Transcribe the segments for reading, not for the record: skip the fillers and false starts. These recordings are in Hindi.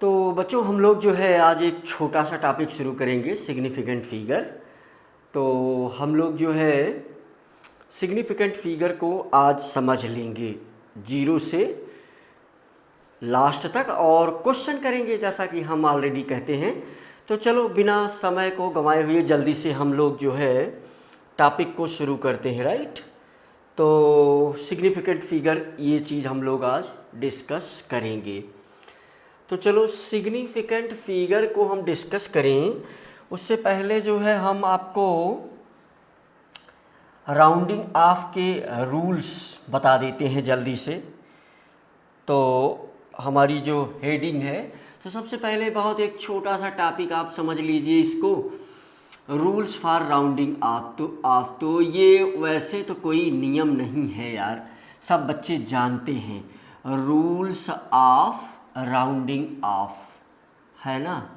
तो बच्चों हम लोग जो है आज एक छोटा सा टॉपिक शुरू करेंगे सिग्निफिकेंट फिगर। तो हम लोग जो है सिग्निफिकेंट फिगर को आज समझ लेंगे जीरो से लास्ट तक और क्वेश्चन करेंगे जैसा कि हम ऑलरेडी कहते हैं। तो चलो बिना समय को गंवाए हुए जल्दी से हम लोग जो है टॉपिक को शुरू करते हैं, राइट। तो सिग्निफिकेंट फिगर ये चीज़ हम लोग आज डिस्कस करेंगे। तो चलो सिग्निफिकेंट फिगर को हम डिस्कस करें उससे पहले जो है हम आपको राउंडिंग ऑफ के रूल्स बता देते हैं जल्दी से। तो हमारी जो हेडिंग है, तो सबसे पहले बहुत एक छोटा सा टॉपिक आप समझ लीजिए इसको, रूल्स फॉर राउंडिंग ऑफ। तो ये वैसे तो कोई नियम नहीं है यार, सब बच्चे जानते हैं। रूल्स ऑफ राउंडिंग ऑफ है ना,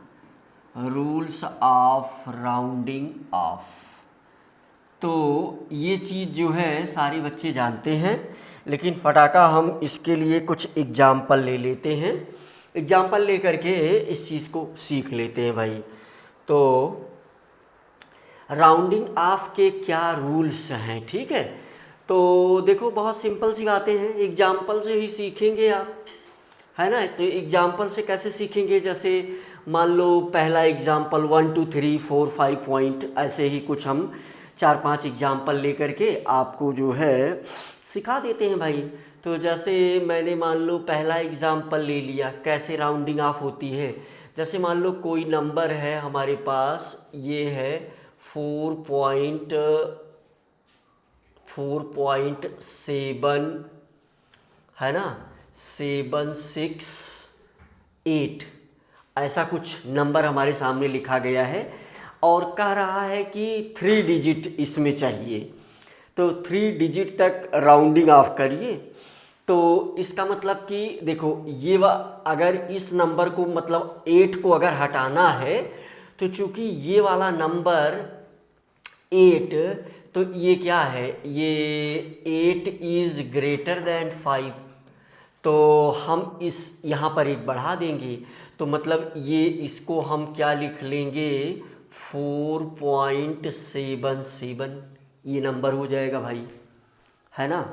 रूल्स ऑफ राउंडिंग ऑफ। तो ये चीज़ जो है सारे बच्चे जानते हैं, लेकिन फटाका हम इसके लिए कुछ एग्जाम्पल ले लेते हैं। एग्जाम्पल ले करके इस चीज़ को सीख लेते हैं भाई। तो राउंडिंग ऑफ के क्या रूल्स हैं, ठीक है। तो देखो बहुत सिंपल सी बातें हैं, एग्जाम्पल से ही सीखेंगे आप, है ना। तो एग्जाम्पल से कैसे सीखेंगे, जैसे मान लो पहला एग्जाम्पल 1 2 3 4 5 पॉइंट, ऐसे ही कुछ हम 4-5 एग्जाम्पल लेकर के आपको जो है सिखा देते हैं भाई। तो जैसे मैंने मान लो पहला एग्जाम्पल ले लिया, कैसे राउंडिंग ऑफ होती है। जैसे मान लो कोई नंबर है हमारे पास, ये है 4.7 है ना, 768 ऐसा कुछ नंबर हमारे सामने लिखा गया है और कह रहा है कि 3 डिजिट इसमें चाहिए। तो 3 डिजिट तक राउंडिंग ऑफ करिए। तो इसका मतलब कि देखो ये अगर इस नंबर को मतलब 8 को अगर हटाना है, तो चूंकि ये वाला नंबर 8, तो ये क्या है, ये 8 इज़ ग्रेटर देन 5। तो हम इस यहाँ पर एक बढ़ा देंगे, तो मतलब ये इसको हम क्या लिख लेंगे, 4.77 ये नंबर हो जाएगा भाई, है ना।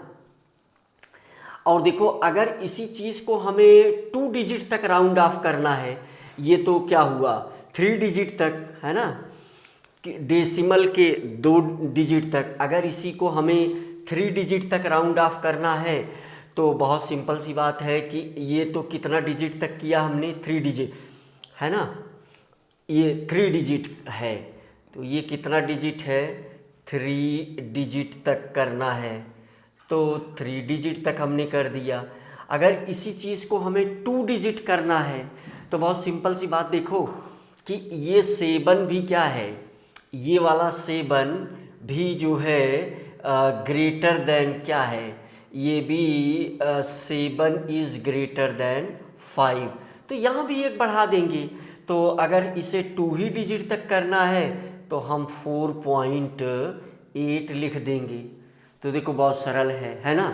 और देखो अगर इसी चीज़ को हमें 2 डिजिट तक राउंड ऑफ करना है, ये तो क्या हुआ 3 डिजिट तक, है ना, डेसिमल के 2 डिजिट तक। अगर इसी को हमें 3 डिजिट तक राउंड ऑफ करना है, तो बहुत सिंपल सी बात है कि ये तो कितना डिजिट तक किया हमने, 3 डिजिट, है ना, ये 3 डिजिट है। तो ये कितना डिजिट है, 3 डिजिट तक करना है। तो 3 डिजिट तक हमने कर दिया। अगर इसी चीज़ को हमें 2 डिजिट करना है, तो बहुत सिंपल सी बात देखो कि ये 7 भी क्या है, ये वाला 7 भी जो है ग्रेटर देन क्या है, ये भी 7 इज़ ग्रेटर देन 5। तो यहाँ भी एक बढ़ा देंगे। तो अगर इसे 2 ही डिजिट तक करना है, तो हम 4.8 लिख देंगे। तो देखो बहुत सरल है ना।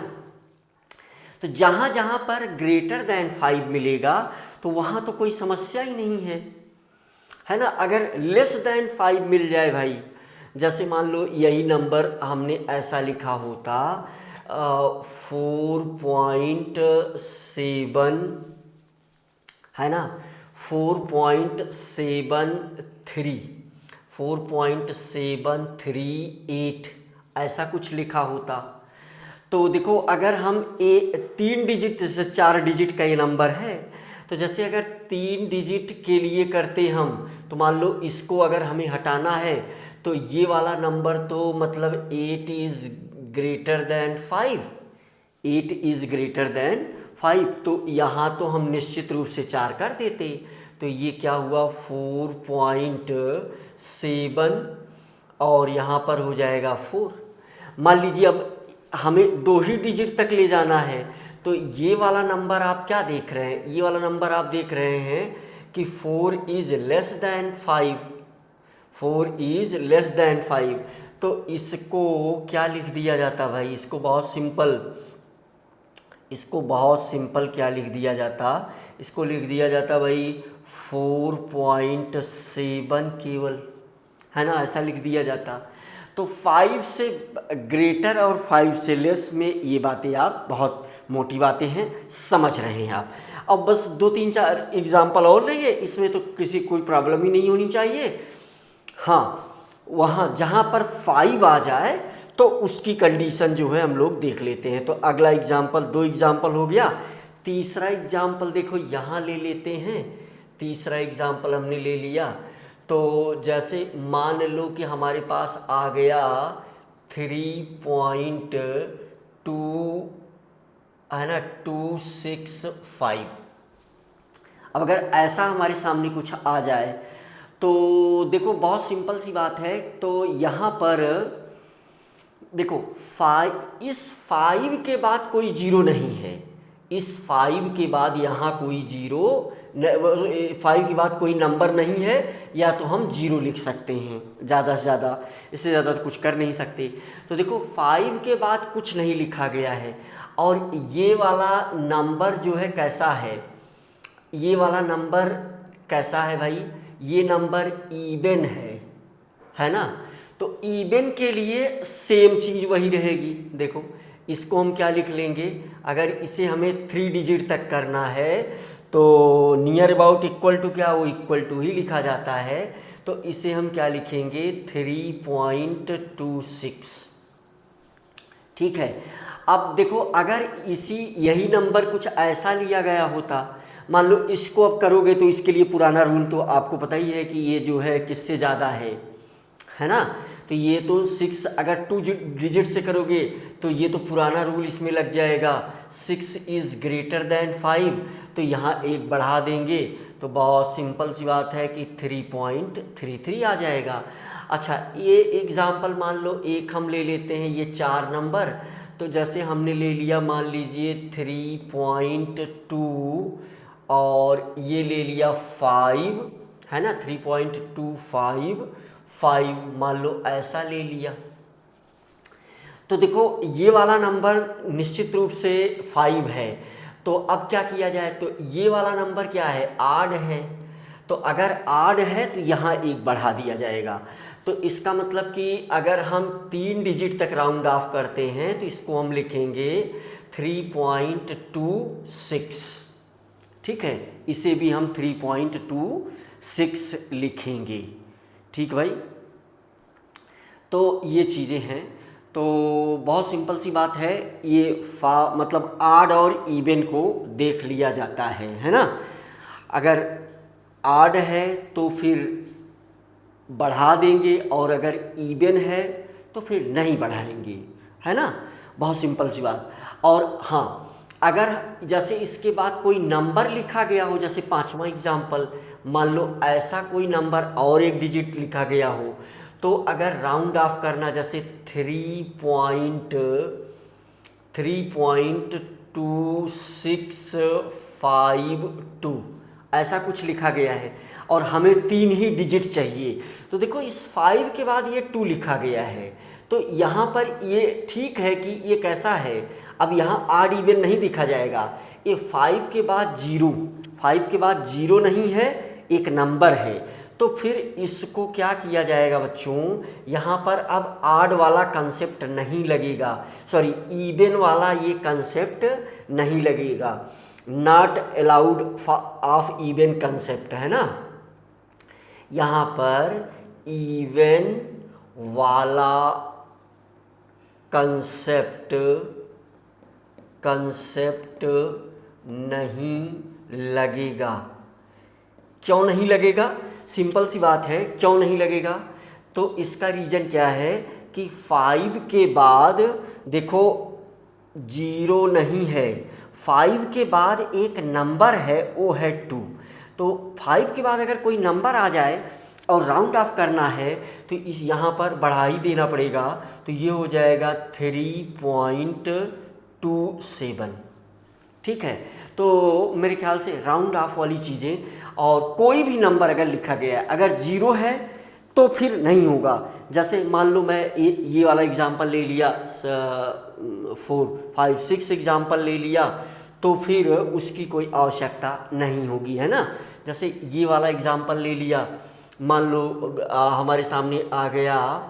तो जहाँ जहाँ पर ग्रेटर देन 5 मिलेगा, तो वहाँ तो कोई समस्या ही नहीं है ना। अगर लेस देन 5 मिल जाए भाई, जैसे मान लो यही नंबर हमने ऐसा लिखा होता 4.7 है ना, 4.738 ऐसा कुछ लिखा होता। तो देखो अगर हम 3 डिजिट से 4 डिजिट का ये नंबर है, तो जैसे अगर 3 डिजिट के लिए करते हम, तो मान लो इसको अगर हमें हटाना है, तो ये वाला नंबर तो मतलब 8 is greater than 5, 8 is greater than 5। तो यहाँ तो हम निश्चित रूप से 4 कर देते। तो ये क्या हुआ 4.7 और यहाँ पर हो जाएगा 4। मान लीजिए अब हमें 2 ही डिजिट तक ले जाना है, तो ये वाला नंबर आप क्या देख रहे हैं, ये वाला नंबर आप देख रहे हैं कि 4 is less than 5, 4 is less than 5। तो इसको क्या लिख दिया जाता भाई, इसको बहुत सिंपल इसको बहुत सिंपल क्या लिख दिया जाता, इसको लिख दिया जाता भाई 4.7 केवल, है ना, ऐसा लिख दिया जाता। तो 5 से ग्रेटर और 5 से लेस में ये बातें आप बहुत मोटी बातें हैं, समझ रहे हैं आप। अब बस 2-3-4 एग्जाम्पल और लेंगे, इसमें तो किसी कोई प्रॉब्लम ही नहीं होनी चाहिए। हाँ, वहाँ जहाँ पर 5 आ जाए तो उसकी कंडीशन जो है हम लोग देख लेते हैं। तो अगला एग्जाम्पल, 2 एग्जाम्पल हो गया। तीसरा एग्जाम्पल देखो यहाँ ले लेते हैं। तीसरा एग्जाम्पल हमने ले लिया, तो जैसे मान लो कि हमारे पास आ गया 3.2 है ना 265। अब अगर ऐसा हमारे सामने कुछ आ जाए तो देखो बहुत सिंपल सी बात है। तो यहाँ पर देखो 5, इस 5 के बाद कोई जीरो नहीं है, इस 5 के बाद यहाँ कोई जीरो, 5 के बाद कोई नंबर नहीं है, या तो हम जीरो लिख सकते हैं ज़्यादा से ज़्यादा, इससे ज़्यादा तो कुछ कर नहीं सकते। तो देखो 5 के बाद कुछ नहीं लिखा गया है, और ये वाला नंबर जो है कैसा है, ये वाला नंबर कैसा है भाई, ये नंबर इवन है ना। तो इवन के लिए सेम चीज़ वही रहेगी। देखो इसको हम क्या लिख लेंगे, अगर इसे हमें 3 डिजिट तक करना है तो नियर अबाउट इक्वल टू क्या, वो इक्वल टू ही लिखा जाता है। तो इसे हम क्या लिखेंगे 3.26। ठीक है। अब देखो अगर यही नंबर कुछ ऐसा लिया गया होता, मान लो इसको अब करोगे तो इसके लिए पुराना रूल तो आपको पता ही है कि ये जो है किससे ज़्यादा है ना। तो ये तो 6 अगर 2 डिजिट से करोगे तो ये तो पुराना रूल इसमें लग जाएगा, 6 इज़ ग्रेटर देन 5, तो यहाँ एक बढ़ा देंगे तो बहुत सिंपल सी बात है कि 3.33 आ जाएगा। अच्छा ये एग्ज़ाम्पल मान लो एक हम ले लेते हैं, ये 4 नंबर, तो जैसे हमने ले लिया मान लीजिए 3.2 और ये ले लिया 5, है ना 3.25 मान लो ऐसा ले लिया। तो देखो ये वाला नंबर निश्चित रूप से 5 है, तो अब क्या किया जाए, तो ये वाला नंबर क्या है, आड है। तो अगर आड है तो यहाँ एक बढ़ा दिया जाएगा। तो इसका मतलब कि अगर हम 3 डिजिट तक राउंड ऑफ करते हैं तो इसको हम लिखेंगे 3.26। ठीक है, इसे भी हम 3.26 लिखेंगे। ठीक भाई, तो ये चीज़ें हैं। तो बहुत सिंपल सी बात है, ये मतलब आड और इवन को देख लिया जाता है ना। अगर आड है तो फिर बढ़ा देंगे, और अगर इवन है तो फिर नहीं बढ़ाएंगे, है ना। बहुत सिंपल सी बात। और हाँ, अगर जैसे इसके बाद कोई नंबर लिखा गया हो, जैसे 5वां एग्जाम्पल, मान लो ऐसा कोई नंबर और एक डिजिट लिखा गया हो, तो अगर राउंड ऑफ करना, जैसे 3.2652 ऐसा कुछ लिखा गया है और हमें 3 ही डिजिट चाहिए, तो देखो इस 5 के बाद ये 2 लिखा गया है, तो यहाँ पर ये ठीक है कि ये कैसा है, अब यहाँ आड इवन नहीं दिखा जाएगा, ये 5 के बाद जीरो नहीं है, एक नंबर है। तो फिर इसको क्या किया जाएगा बच्चों, यहाँ पर अब आड वाला कंसेप्ट नहीं लगेगा, सॉरी इवन वाला ये कंसेप्ट नहीं लगेगा, not allowed of even concept, है ना। यहाँ पर इवन वाला कंसेप्ट नहीं लगेगा। क्यों नहीं लगेगा, सिंपल सी बात है, क्यों नहीं लगेगा, तो इसका रीज़न क्या है कि 5 के बाद देखो जीरो नहीं है, 5 के बाद एक नंबर है, वो है 2। तो 5 के बाद अगर कोई नंबर आ जाए और राउंड ऑफ करना है तो इस यहाँ पर बढ़ा ही देना पड़ेगा, तो ये हो जाएगा 3.27। ठीक है, तो मेरे ख्याल से राउंड ऑफ वाली चीज़ें, और कोई भी नंबर अगर लिखा गया है, अगर जीरो है तो फिर नहीं होगा। जैसे मान लो मैं ये वाला एग्जाम्पल ले लिया, 4 5 6 एग्जाम्पल ले लिया, तो फिर उसकी कोई आवश्यकता नहीं होगी, है ना। जैसे ये वाला एग्जाम्पल ले लिया, मान लो हमारे सामने आ गया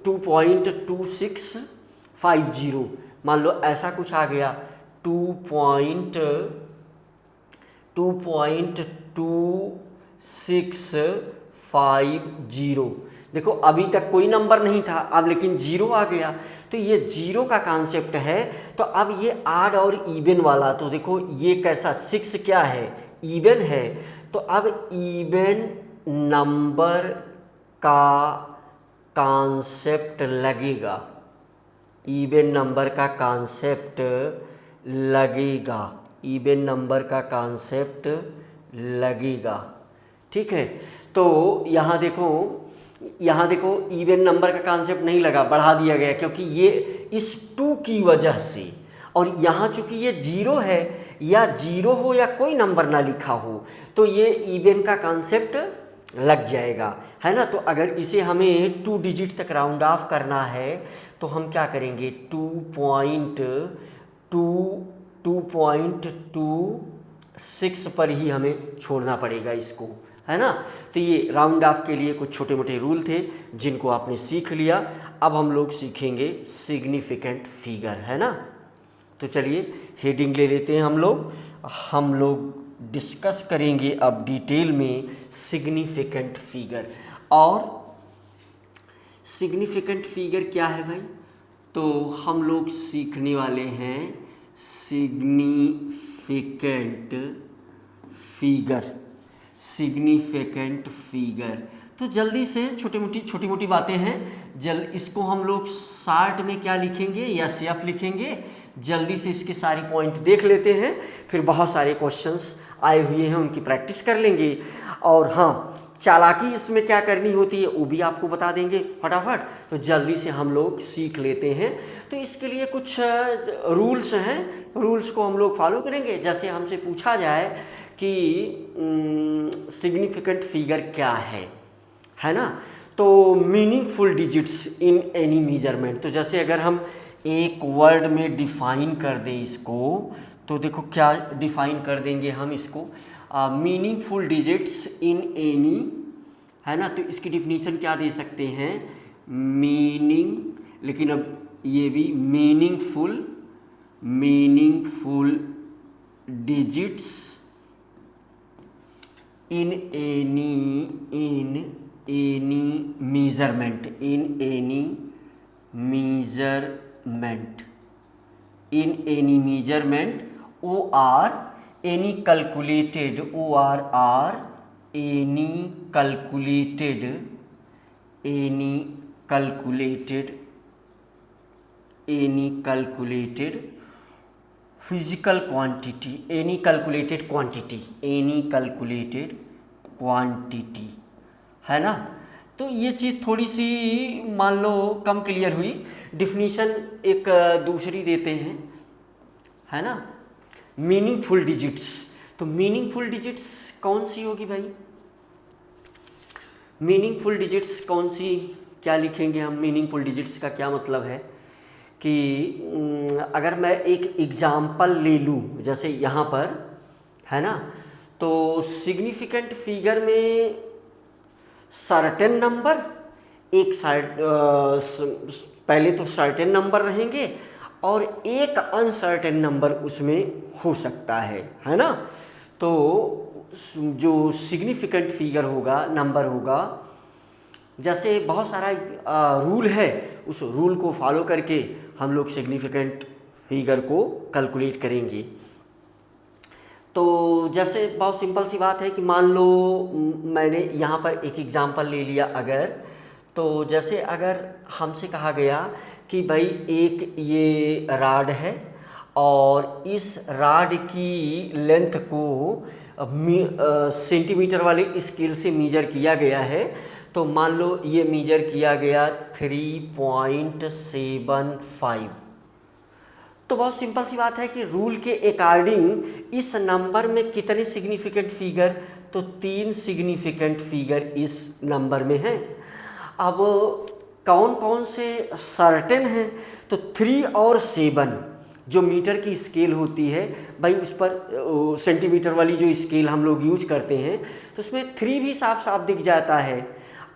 2.2650, मान लो ऐसा कुछ आ गया 2.2650। देखो अभी तक कोई नंबर नहीं था, अब लेकिन जीरो आ गया, तो ये जीरो का कॉन्सेप्ट है। तो अब ये आड और इवन वाला, तो देखो ये कैसा, 6 क्या है, इवन है, तो अब इवन नंबर का कॉन्सेप्ट लगेगा, इवन नंबर का कॉन्सेप्ट लगेगा, इवन नंबर का कॉन्सेप्ट लगेगा, ठीक है। तो यहाँ देखो इवन नंबर का कॉन्सेप्ट नहीं लगा, बढ़ा दिया गया, क्योंकि ये इस 2 की वजह से, और यहाँ चूंकि ये जीरो है, या जीरो हो या कोई नंबर ना लिखा हो, तो ये इवन का कॉन्सेप्ट लग जाएगा, है ना। तो अगर इसे हमें 2 डिजिट तक राउंड ऑफ करना है तो हम क्या करेंगे, 2.26 पर ही हमें छोड़ना पड़ेगा इसको, है ना। तो ये राउंड ऑफ के लिए कुछ छोटे मोटे रूल थे जिनको आपने सीख लिया। अब हम लोग सीखेंगे सिग्निफिकेंट फिगर, है ना। तो चलिए हेडिंग ले लेते हैं हम लोग डिस्कस करेंगे अब डिटेल में सिग्निफिकेंट फिगर। और सिग्निफिकेंट फिगर क्या है भाई, तो हम लोग सीखने वाले हैं सिग्निफिकेंट फिगर। तो जल्दी से छोटी मोटी बातें हैं, इसको हम लोग शार्ट में क्या लिखेंगे, यस एफ लिखेंगे। जल्दी से इसके सारी पॉइंट देख लेते हैं, फिर बहुत सारे क्वेश्चंस आए हुए हैं उनकी प्रैक्टिस कर लेंगे। और हाँ, चालाकी इसमें क्या करनी होती है वो भी आपको बता देंगे फटाफट। तो जल्दी से हम लोग सीख लेते हैं। तो इसके लिए कुछ रूल्स हैं, रूल्स को हम लोग फॉलो करेंगे। जैसे हमसे पूछा जाए कि सिग्निफिकेंट फिगर क्या है ना, तो meaningful digits in any measurement. तो जैसे अगर हम एक वर्ड में डिफाइन कर दें इसको, तो देखो क्या डिफाइन कर देंगे हम इसको, मीनिंगफुल डिजिट्स इन एनी, है ना। तो इसकी डिफिनीशन क्या दे सकते हैं, मीनिंग, लेकिन अब ये भी meaningful digits in any measurement or any calculated physical quantity, any calculated quantity, है ना। तो ये चीज़ थोड़ी सी मान लो कम क्लियर हुई। डिफिनीशन एक दूसरी देते हैं, है ना, मीनिंगफुल डिजिट्स। तो मीनिंगफुल डिजिट्स कौन सी होगी भाई, मीनिंगफुल डिजिट्स कौन सी, क्या लिखेंगे हम। मीनिंगफुल डिजिट्स का क्या मतलब है कि अगर मैं एक एग्जाम्पल ले लूँ, जैसे यहाँ पर, है ना, तो सिग्निफिकेंट फिगर में सर्टेन नंबर, एक पहले तो सर्टेन नंबर रहेंगे और एक अनसर्टेन नंबर उसमें हो सकता है ना। तो जो सिग्निफिकेंट फिगर होगा, नंबर होगा, जैसे बहुत सारा रूल है, उस रूल को फॉलो करके हम लोग सिग्निफिकेंट फिगर को कैलकुलेट करेंगे। तो जैसे बहुत सिंपल सी बात है कि मान लो मैंने यहाँ पर एक एग्जांपल ले लिया अगर, तो जैसे अगर हमसे कहा गया कि भाई एक ये राड है और इस राड की लेंथ को सेंटीमीटर वाले स्केल से मीजर किया गया है, तो मान लो ये मीजर किया गया 3.75। तो बहुत सिंपल सी बात है कि रूल के अकॉर्डिंग इस नंबर में कितने सिग्निफिकेंट फिगर, तो 3 सिग्निफिकेंट फिगर इस नंबर में हैं। अब कौन कौन से सर्टेन हैं, तो 3 और 7 जो मीटर की स्केल होती है भाई, उस पर सेंटीमीटर वाली जो स्केल हम लोग यूज करते हैं, तो उसमें 3 भी साफ साफ दिख जाता है,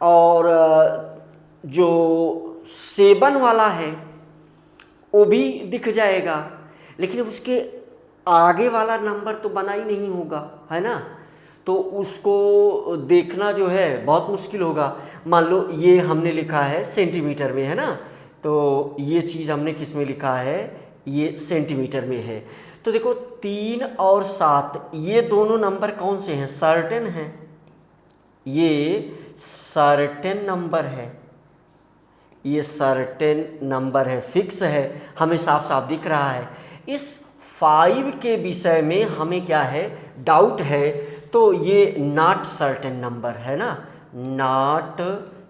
और जो 7 वाला है वो भी दिख जाएगा, लेकिन उसके आगे वाला नंबर तो बना ही नहीं होगा, है ना। तो उसको देखना जो है बहुत मुश्किल होगा। मान लो ये हमने लिखा है सेंटीमीटर में, है ना, तो ये चीज़ हमने किस में लिखा है, ये सेंटीमीटर में है। तो देखो 3 और 7 ये दोनों नंबर कौन से हैं, सर्टेन हैं, ये सर्टेन नंबर है, ये सर्टेन नंबर है, फिक्स है, हमें साफ साफ दिख रहा है। इस 5 के विषय में हमें क्या है, डाउट है, तो ये नॉट सर्टेन नंबर है ना, नॉट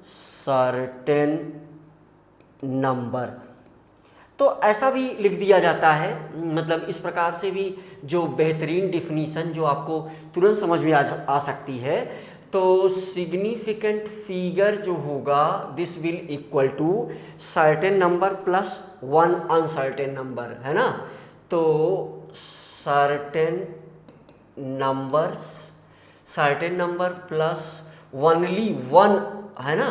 सर्टेन नंबर। तो ऐसा भी लिख दिया जाता है, मतलब इस प्रकार से भी जो बेहतरीन डिफिनीशन जो आपको तुरंत समझ में आ सकती है। तो सिग्निफिकेंट फिगर जो होगा, this will equal to certain number plus 1 uncertain number, है ना। तो सर्टेन नंबर प्लस ओनली 1, है ना,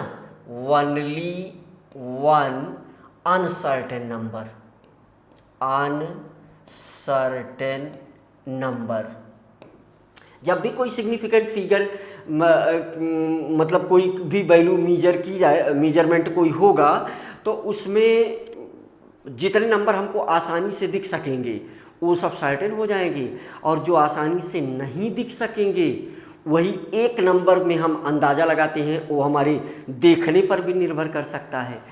ओनली 1 अनसर्टेन नंबर। जब भी कोई सिग्निफिकेंट फिगर मतलब कोई भी वैल्यू मीजर की जाए, मीजरमेंट कोई होगा, तो उसमें जितने नंबर हमको आसानी से दिख सकेंगे वो सब सर्टेन हो जाएंगे, और जो आसानी से नहीं दिख सकेंगे वही एक नंबर में हम अंदाज़ा लगाते हैं, वो हमारे देखने पर भी निर्भर कर सकता है।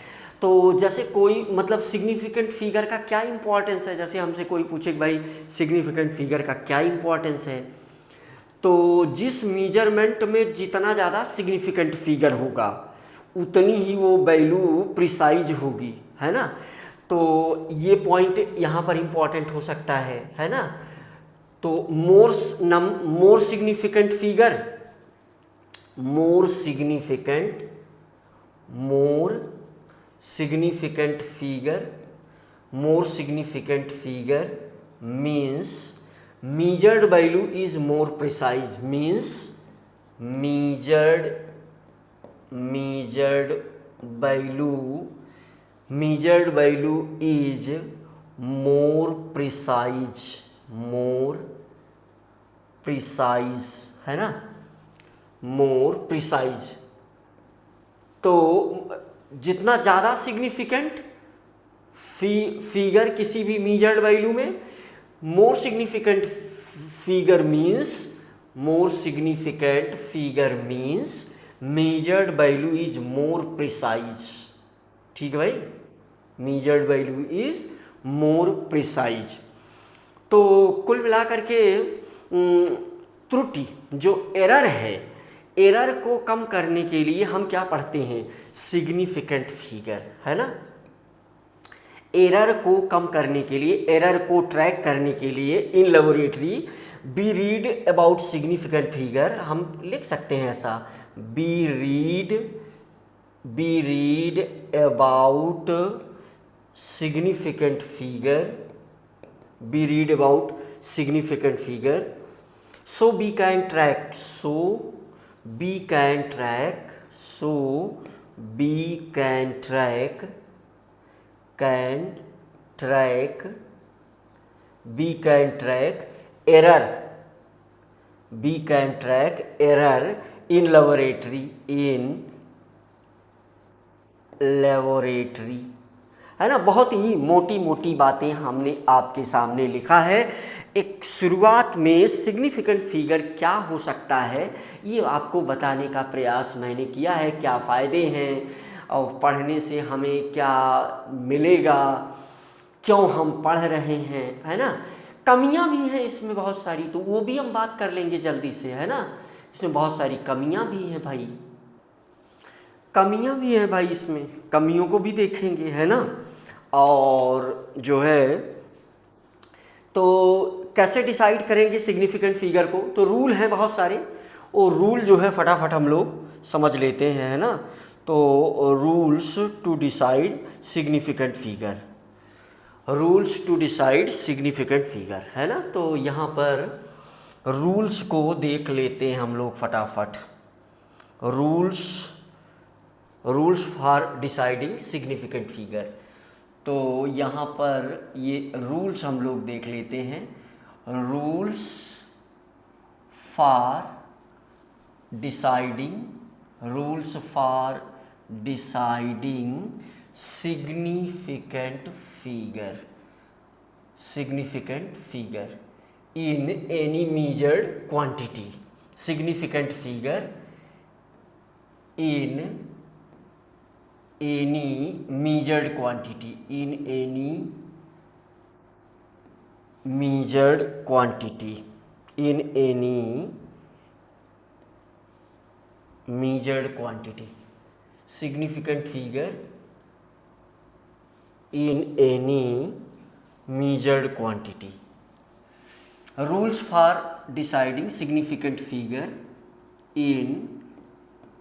तो जैसे कोई मतलब सिग्निफिकेंट फिगर का क्या इंपॉर्टेंस है, जैसे हमसे कोई पूछे कि भाई सिग्निफिकेंट फिगर का क्या इंपॉर्टेंस है, तो जिस मीजरमेंट में जितना ज़्यादा सिग्निफिकेंट फिगर होगा उतनी ही वो वैल्यू प्रिसाइज होगी, है ना। तो ये पॉइंट यहाँ पर इंपॉर्टेंट हो सकता है ना। तो more significant figure, more significant figure means measured value is more precise, means measured value is more precise, है ना, more precise। तो जितना ज़्यादा सिग्निफिकेंट फिगर किसी भी मीजर्ड वैल्यू में, more significant figure means measured value is more precise. ठीक है भाई, measured value is more precise. तो कुल मिलाकर के त्रुटि जो एरर है, एरर को कम करने के लिए हम क्या पढ़ते हैं, सिग्निफिकेंट फिगर, है ना। एरर को कम करने के लिए, एरर को ट्रैक करने के लिए in laboratory be read about significant figure, हम लिख सकते हैं ऐसा, be read about significant figure, so we can track error in laboratory, है ना। बहुत ही मोटी मोटी बातें हमने आपके सामने लिखा है। एक शुरुआत में सिग्निफिकेंट फिगर क्या हो सकता है ये आपको बताने का प्रयास मैंने किया है, क्या फ़ायदे हैं और पढ़ने से हमें क्या मिलेगा, क्यों हम पढ़ रहे हैं, है ना। कमियां भी हैं इसमें बहुत सारी, तो वो भी हम बात कर लेंगे जल्दी से, है ना। इसमें बहुत सारी कमियां भी हैं भाई, इसमें कमियों को भी देखेंगे, है ना। और जो है तो कैसे डिसाइड करेंगे सिग्निफिकेंट फिगर को? तो रूल हैं बहुत सारे, और रूल जो है फटाफट हम लोग समझ लेते हैं, है ना। तो rules to decide significant figure, rules to decide significant figure, है ना। तो यहाँ पर रूल्स को देख लेते हैं हम लोग फटाफट। Rules, rules for deciding significant figure. तो यहाँ पर ये रूल्स हम लोग देख लेते हैं। Rules for deciding, rules for deciding significant figure, significant figure in any measured quantity, significant figure in any measured quantity, in any measured quantity, in any measured quantity, significant figure in any measured quantity. Rules for deciding significant figure in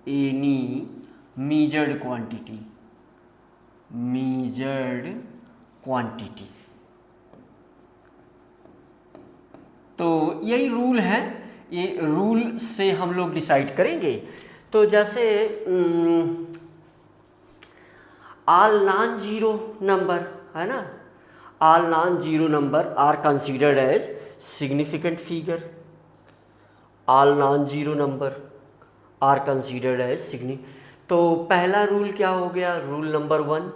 any measured quantity, measured quantity। तो यही रूल है, ये रूल से हम लोग डिसाइड करेंगे। तो जैसे ऑल नॉन जीरो नंबर, है ना, all non zero number are considered as significant figure, all non zero number are considered as तो पहला रूल क्या हो गया? रूल नंबर 1,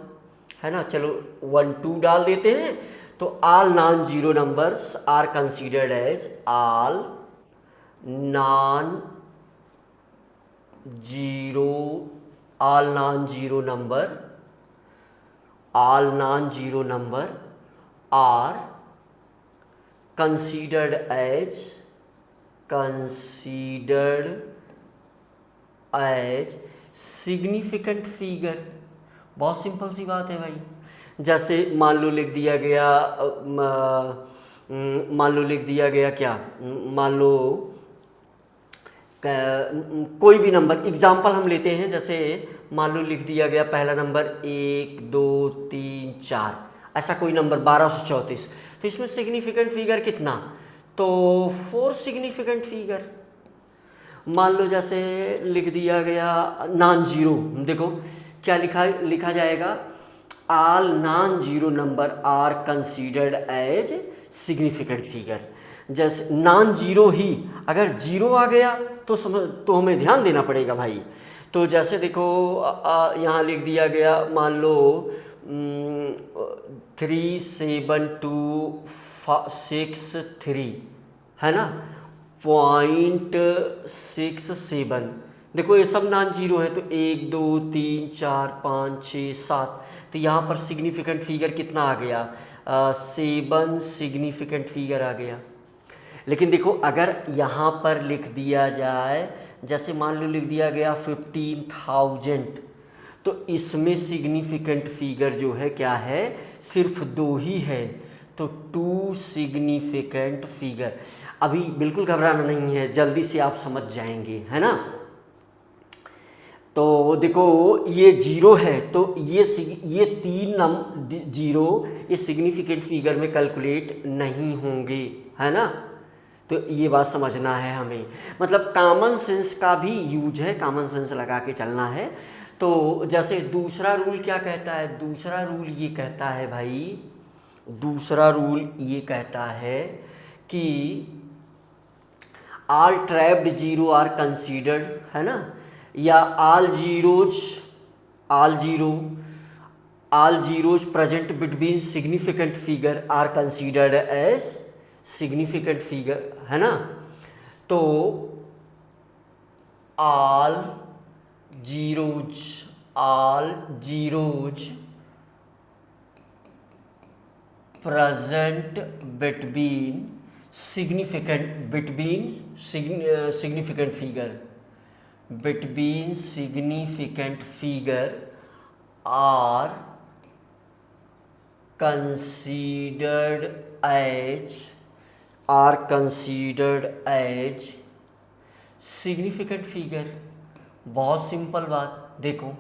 है ना। चलो 1 2 डाल देते हैं। तो all non zero numbers are considered as, all non zero, all non zero number, all non zero number are considered as, considered as significant figure। बहुत सिंपल सी बात है भाई। जैसे मान लो लिख दिया गया, मान लो लिख दिया गया क्या, मान लो कोई भी नंबर, एग्जाम्पल हम लेते हैं। जैसे मान लो लिख दिया गया पहला नंबर 1 2 3 4, ऐसा कोई नंबर 1234, तो इसमें सिग्निफिकेंट फिगर कितना? तो 4 सिग्निफिकेंट फिगर। मान लो जैसे लिख दिया गया नॉन जीरो, देखो क्या लिखा जाएगा, all non zero number are considered as significant figure. जैसे नॉन जीरो ही, अगर जीरो आ गया तो हमें ध्यान देना पड़ेगा भाई। तो जैसे देखो यहाँ लिख दिया गया, मान लो 37263, है ना, 0.67। देखो ये सब नॉन जीरो है, तो 1 2 3 4 5 6 7, तो यहाँ पर सिग्निफिकेंट फिगर कितना आ गया? 7 सिग्निफिकेंट फिगर आ गया। लेकिन देखो अगर यहाँ पर लिख दिया जाए, जैसे मान लो लिख दिया गया 15,000, तो इसमें सिग्निफिकेंट फिगर जो है क्या है? सिर्फ 2 ही है, तो 2 सिग्निफिकेंट फिगर। अभी बिल्कुल घबराना नहीं है, जल्दी से आप समझ जाएंगे, है ना। तो देखो ये जीरो है, तो ये 3 जीरो ये सिग्निफिकेंट फिगर में कैलकुलेट नहीं होंगे, है ना। तो ये बात समझना है हमें, मतलब कॉमन सेंस का भी यूज है, कॉमन सेंस लगा के चलना है। तो जैसे दूसरा रूल क्या कहता है? दूसरा रूल ये कहता है भाई, दूसरा रूल ये कहता है कि all trapped zero are considered, है ना, या all zeros present between significant figure are considered as significant figure, है ना। तो all zeros present between significant figure are considered as are considered as significant figure. बहुत सिंपल बात देखो,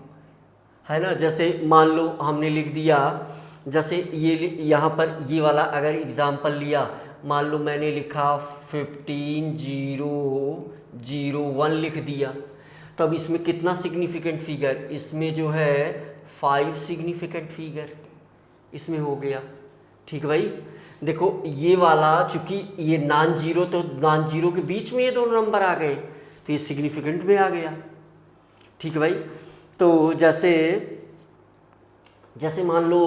है ना। जैसे मान लो हमने लिख दिया, जैसे ये यहाँ पर ये वाला अगर एग्जाम्पल लिया, मान लो मैंने लिखा 15,001 लिख दिया, तो अब इसमें कितना सिग्निफिकेंट फिगर, इसमें जो है 5 सिग्निफिकेंट फिगर इसमें हो गया। ठीक भाई, देखो ये वाला चूंकि ये नॉन जीरो, तो नॉन जीरो के बीच में ये दोनों नंबर आ गए, तो ये सिग्निफिकेंट में आ गया। ठीक है भाई, तो जैसे मान लो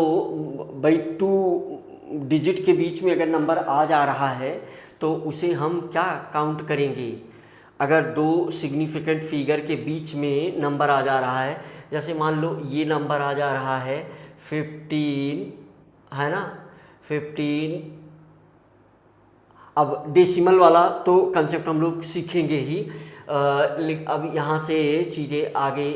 भाई 2 डिजिट के बीच में अगर नंबर आ जा रहा है तो उसे हम क्या काउंट करेंगे। अगर 2 सिग्निफिकेंट फिगर के बीच में नंबर आ जा रहा है, जैसे मान लो ये नंबर आ जा रहा है 15, है ना, 15। अब डेसिमल वाला तो कंसेप्ट हम लोग सीखेंगे ही, अब यहाँ से चीज़ें आगे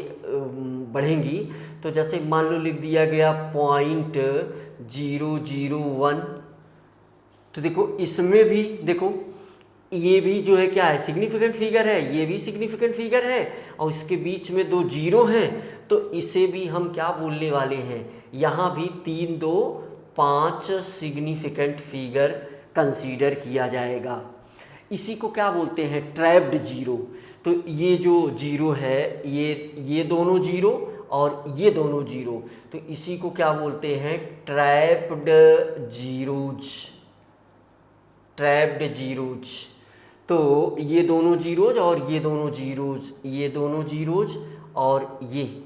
बढ़ेंगी। तो जैसे मान लो लिख दिया गया 0.001, तो देखो इसमें भी देखो ये भी जो है क्या है, सिग्निफिकेंट फिगर है, ये भी सिग्निफिकेंट फिगर है, और इसके बीच में 2 जीरो हैं, तो इसे भी हम क्या बोलने वाले हैं, यहाँ भी 3, 2, 5 सिग्निफिकेंट फिगर कंसीडर किया जाएगा। इसी को क्या बोलते हैं, ट्रैप्ड जीरो। तो ये जो जीरो है, ये दोनों जीरो और ये दोनों जीरो, तो इसी को क्या बोलते हैं, ट्रैप्ड जीरोज। ट्रैप्ड जीरोज, तो ये दोनों जीरोज और ये दोनों जीरोज, ये दोनों जीरोज और ये,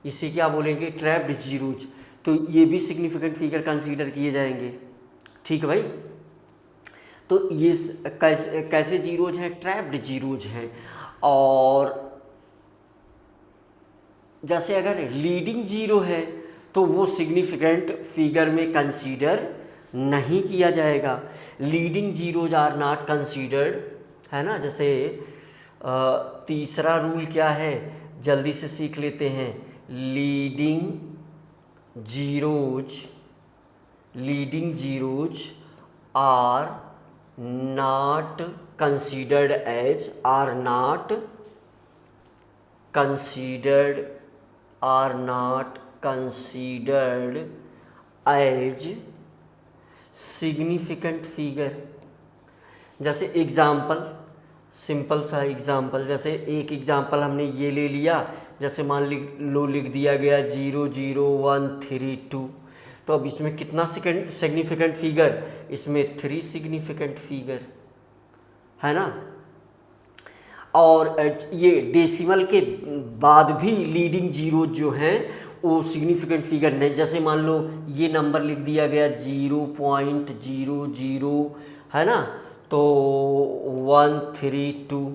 इसे क्या बोलेंगे, ट्रैप्ड जीरोज। तो ये भी सिग्निफिकेंट फिगर कंसीडर किए जाएंगे। ठीक है भाई, तो ये कैसे जीरोज हैं, ट्रैप्ड जीरोज हैं। और जैसे अगर लीडिंग जीरो है तो वो सिग्निफिकेंट फिगर में कंसीडर नहीं किया जाएगा। Leading zeros are not considered, है ना। जैसे तीसरा रूल क्या है, जल्दी से सीख लेते हैं। Leading zeros are not considered as significant figure। जैसे एग्जाम्पल, सिंपल सा एग्जाम्पल, जैसे एक एग्जाम्पल हमने ये ले लिया, जैसे मान लो लिख दिया गया 00132, तो अब इसमें कितना सिग्निफिकेंट फिगर, इसमें 3 सिग्निफिकेंट फिगर, है ना। और ये डेसिमल के बाद भी लीडिंग जीरो जो हैं वो सिग्निफिकेंट फिगर नहीं। जैसे मान लो ये नंबर लिख दिया गया 0.00, है ना, तो 132,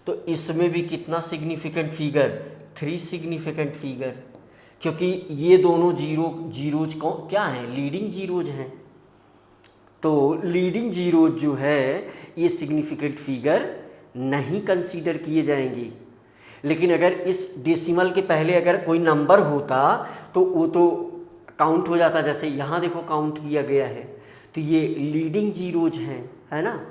तो इसमें भी कितना सिग्निफिकेंट फिगर, 3 सिग्निफिकेंट फिगर, क्योंकि ये दोनों जीरोज को क्या हैं, लीडिंग जीरोज हैं। तो लीडिंग जीरोज जो है ये सिग्निफिकेंट फिगर नहीं कंसीडर किए जाएंगे। लेकिन अगर इस डेसिमल के पहले अगर कोई नंबर होता तो वो तो काउंट हो जाता, जैसे यहाँ देखो काउंट किया गया है, तो ये लीडिंग जीरोज हैं, है ना।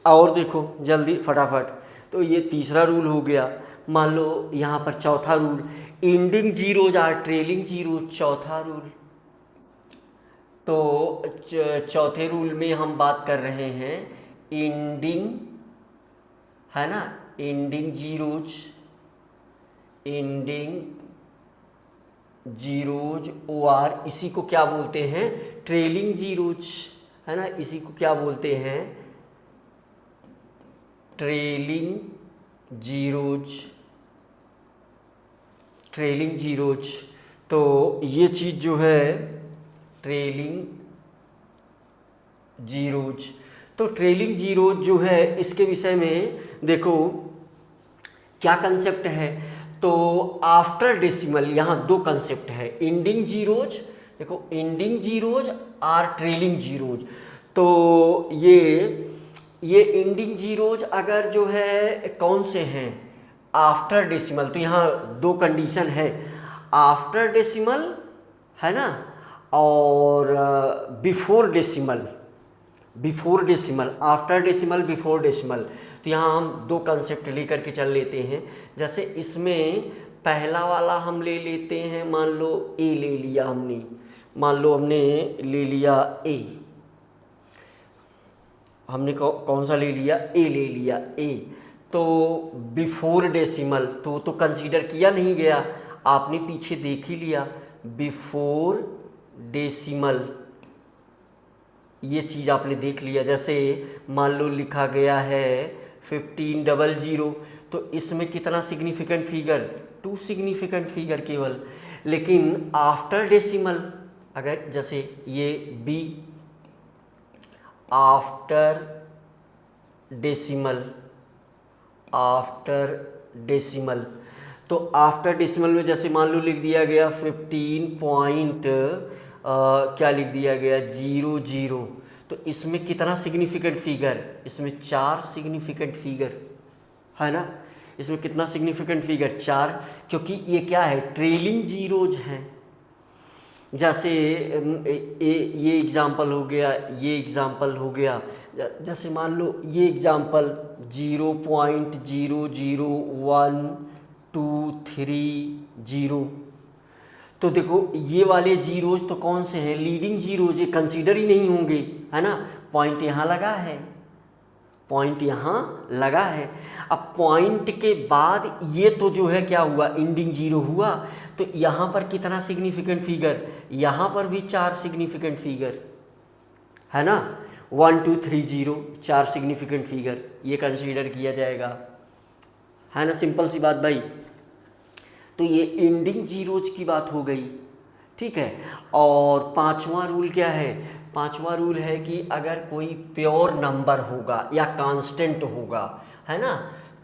और देखो जल्दी फटाफट, तो ये तीसरा रूल हो गया। मान लो यहाँ पर चौथा rule, ending zeros or trailing zeros, चौथा रूल। तो चौथे रूल में हम बात कर रहे हैं एंडिंग, है ना, एंडिंग जीरोज ओ आर, इसी को क्या बोलते हैं, ट्रेलिंग जीरोज, है ना, इसी को क्या बोलते हैं, ट्रेलिंग जीरोज। तो ये चीज़ जो है ट्रेलिंग जीरोज, तो ट्रेलिंग जीरोज जो है इसके विषय में देखो क्या कंसेप्ट है। तो आफ्टर डेसिमल यहाँ 2 कंसेप्ट है, एंडिंग जीरोज, देखो एंडिंग जीरोज और ट्रेलिंग जीरोज। तो ये एंडिंग जीरोज अगर जो है कौन से हैं, आफ्टर डेसिमल, तो यहाँ 2 कंडीशन है, आफ्टर डेसिमल, है ना, और before decimal, before decimal, after decimal, before decimal. तो यहाँ हम दो कंसेप्ट लेकर के चल लेते हैं। जैसे इसमें पहला वाला हम ले लेते हैं, मान लो ए ले लिया हमने, मान लो हमने ले लिया ए, हमने कौन सा ले लिया, ए ले लिया ए। तो बिफोर डेसिमल तो कंसीडर किया नहीं गया, आपने पीछे देख ही लिया। बिफोर डेसिमल ये चीज़ आपने देख लिया। जैसे मान लो लिखा गया है 1500, तो इसमें कितना सिग्निफिकेंट फिगर, 2 सिग्निफिकेंट फिगर केवल। लेकिन आफ्टर डेसिमल, अगर जैसे ये be after decimal, after decimal, तो आफ्टर डेसिमल में जैसे मान लो लिख दिया गया 15 पॉइंट क्या लिख दिया गया 00, तो इसमें कितना सिग्निफिकेंट फिगर, इसमें 4 सिग्निफिकेंट फिगर है ना। इसमें कितना सिग्निफिकेंट फिगर 4, क्योंकि ये क्या है, ट्रेलिंग जीरोज हैं। जैसे ये एग्जाम्पल हो गया, ये एग्जाम्पल हो गया। जैसे मान लो ये एग्जाम्पल 0.001230, तो देखो ये वाले जीरोज तो कौन से हैं, लीडिंग जीरोज, ये कंसीडर ही नहीं होंगे, है ना। पॉइंट यहाँ लगा है, पॉइंट यहाँ लगा है। अब पॉइंट के बाद ये तो जो है क्या हुआ, एंडिंग जीरो हुआ, तो यहाँ पर कितना सिग्निफिकेंट फिगर, यहाँ पर भी 4 सिग्निफिकेंट फिगर है ना, 1 2 3 0, 4 सिग्निफिकेंट फिगर ये कंसीडर किया जाएगा, है ना। सिंपल सी बात भाई। तो ये एंडिंग जीरोज की बात हो गई, ठीक है। और पांचवा रूल क्या है, पांचवा रूल है कि अगर कोई प्योर नंबर होगा या कांस्टेंट होगा, है ना,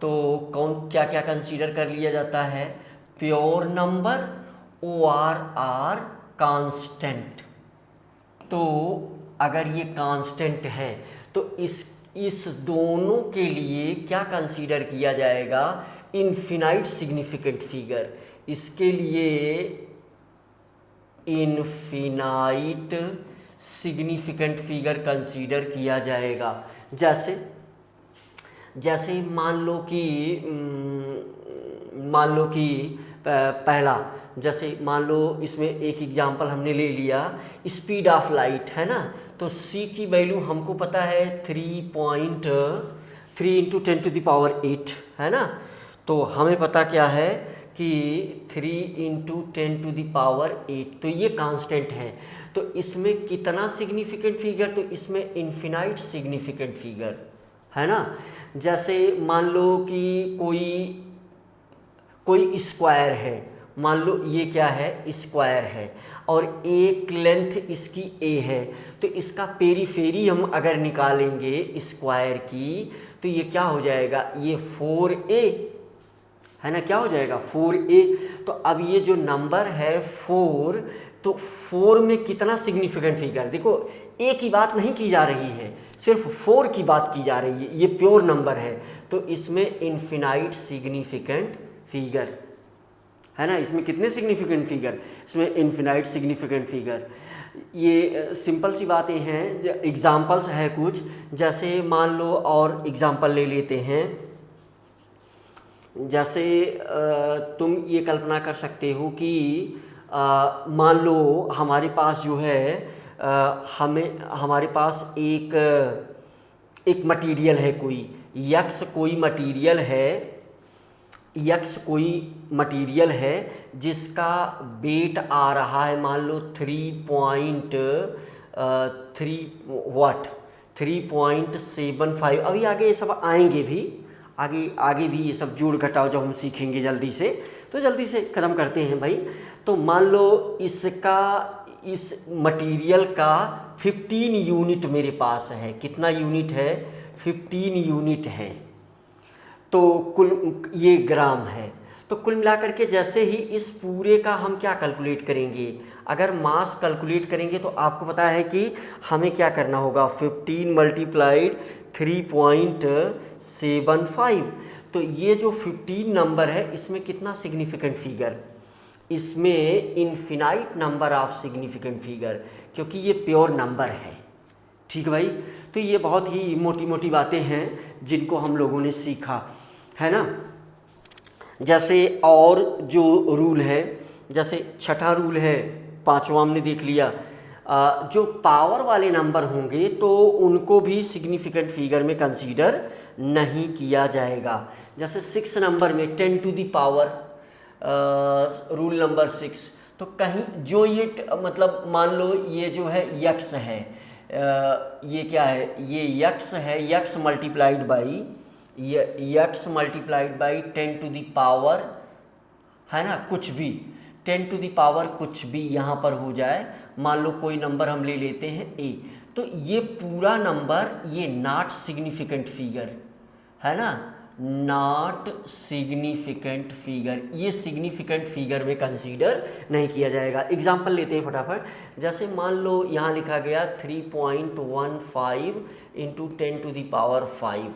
तो कौन क्या क्या कंसीडर कर लिया जाता है, प्योर नंबर और आर कांस्टेंट। तो अगर ये कांस्टेंट है तो इस दोनों के लिए क्या कंसीडर किया जाएगा, इनफिनाइट सिग्निफिकेंट फिगर। इसके लिए इनफिनाइट सिग्निफिकेंट फिगर कंसीडर किया जाएगा। जैसे मान लो कि पहला, जैसे मान लो इसमें एक एग्जांपल हमने ले लिया स्पीड ऑफ लाइट, है ना। तो c की वैल्यू हमको पता है 3.3 × 10⁸, है ना। तो हमें पता क्या है कि 3 × 10⁸, तो ये कांस्टेंट है। तो इसमें कितना सिग्निफिकेंट फिगर, तो इसमें इनफिनाइट सिग्निफिकेंट फिगर, है ना। जैसे मान लो कि कोई स्क्वायर है, मान लो ये क्या है, स्क्वायर है, और एक लेंथ इसकी a है, तो इसका पेरीफेरी हम अगर निकालेंगे स्क्वायर की, तो ये क्या हो जाएगा, ये 4a, है ना, क्या हो जाएगा 4a। तो अब ये जो नंबर है 4, तो 4 में कितना सिग्निफिकेंट फिगर, देखो a की बात नहीं की जा रही है, सिर्फ 4 की बात की जा रही है, ये प्योर नंबर है, तो इसमें इनफिनाइट सिग्निफिकेंट फिगर, है ना। इसमें कितने सिग्निफिकेंट फिगर, इसमें इनफिनाइट सिग्निफिकेंट फिगर। ये सिंपल सी बातें हैं, एग्जाम्पल्स है कुछ। जैसे मान लो और एग्जाम्पल ले लेते हैं। जैसे तुम ये कल्पना कर सकते हो कि मान लो हमारे पास जो है हमारे पास एक मटेरियल है, कोई मटेरियल है जिसका वेट आ रहा है मान लो 3.75। अभी आगे ये सब आएंगे भी, आगे भी ये सब जोड़ घटाव जब हम सीखेंगे जल्दी से, तो जल्दी से ख़त्म करते हैं भाई। तो मान लो इस मटेरियल का 15 यूनिट मेरे पास है, कितना यूनिट है, 15 यूनिट है, तो कुल ये ग्राम है। तो कुल मिलाकर के जैसे ही इस पूरे का हम क्या कैलकुलेट करेंगे, अगर मास कैलकुलेट करेंगे तो आपको पता है कि हमें क्या करना होगा, 15 × 3.75। तो ये जो 15 नंबर है इसमें कितना सिग्निफिकेंट फिगर, इसमें infinite number of significant figure, क्योंकि ये प्योर नंबर है। ठीक भाई, तो ये बहुत ही मोटी मोटी बातें हैं जिनको हम लोगों ने सीखा, है ना। जैसे और जो रूल है, जैसे छठा रूल है, पांचवा हमने देख लिया, जो पावर वाले नंबर होंगे तो उनको भी सिग्निफिकेंट फिगर में कंसीडर नहीं किया जाएगा। जैसे 6 नंबर में 10 to the power, rule number 6, तो कहीं जो ये मतलब मान लो ये जो है यक्स है, ये क्या है, ये यक्स है, x multiplied by x multiplied by 10 to the power, है ना, कुछ भी 10 टू द पावर कुछ भी यहाँ पर हो जाए। मान लो कोई नंबर हम ले लेते हैं ए, तो ये पूरा नंबर ये नॉट सिग्निफिकेंट फिगर, है ना, नॉट सिग्निफिकेंट फिगर, ये सिग्निफिकेंट फिगर में कंसीडर नहीं किया जाएगा। एग्जाम्पल लेते हैं फटाफट। जैसे मान लो यहाँ लिखा गया 3.15 इंटू 10 टू द पावर 5,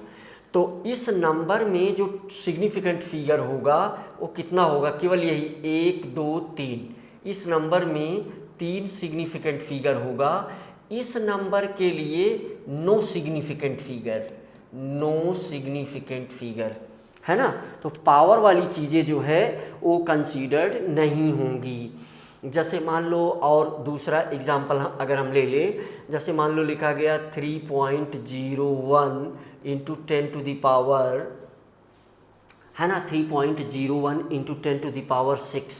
तो इस नंबर में जो सिग्निफिकेंट फिगर होगा वो कितना होगा, केवल यही 1 2 3, इस नंबर में 3 सिग्निफिकेंट फिगर होगा। इस नंबर के लिए no significant figure, no significant figure, है ना। तो पावर वाली चीज़ें जो है वो कंसीडर्ड नहीं होंगी। जैसे मान लो और दूसरा एग्जाम्पल अगर हम ले लें, जैसे मान लो लिखा गया 3.01 इंटू 10 टू द पावर, है ना, 3.01 इंटू 10 टू द पावर 6,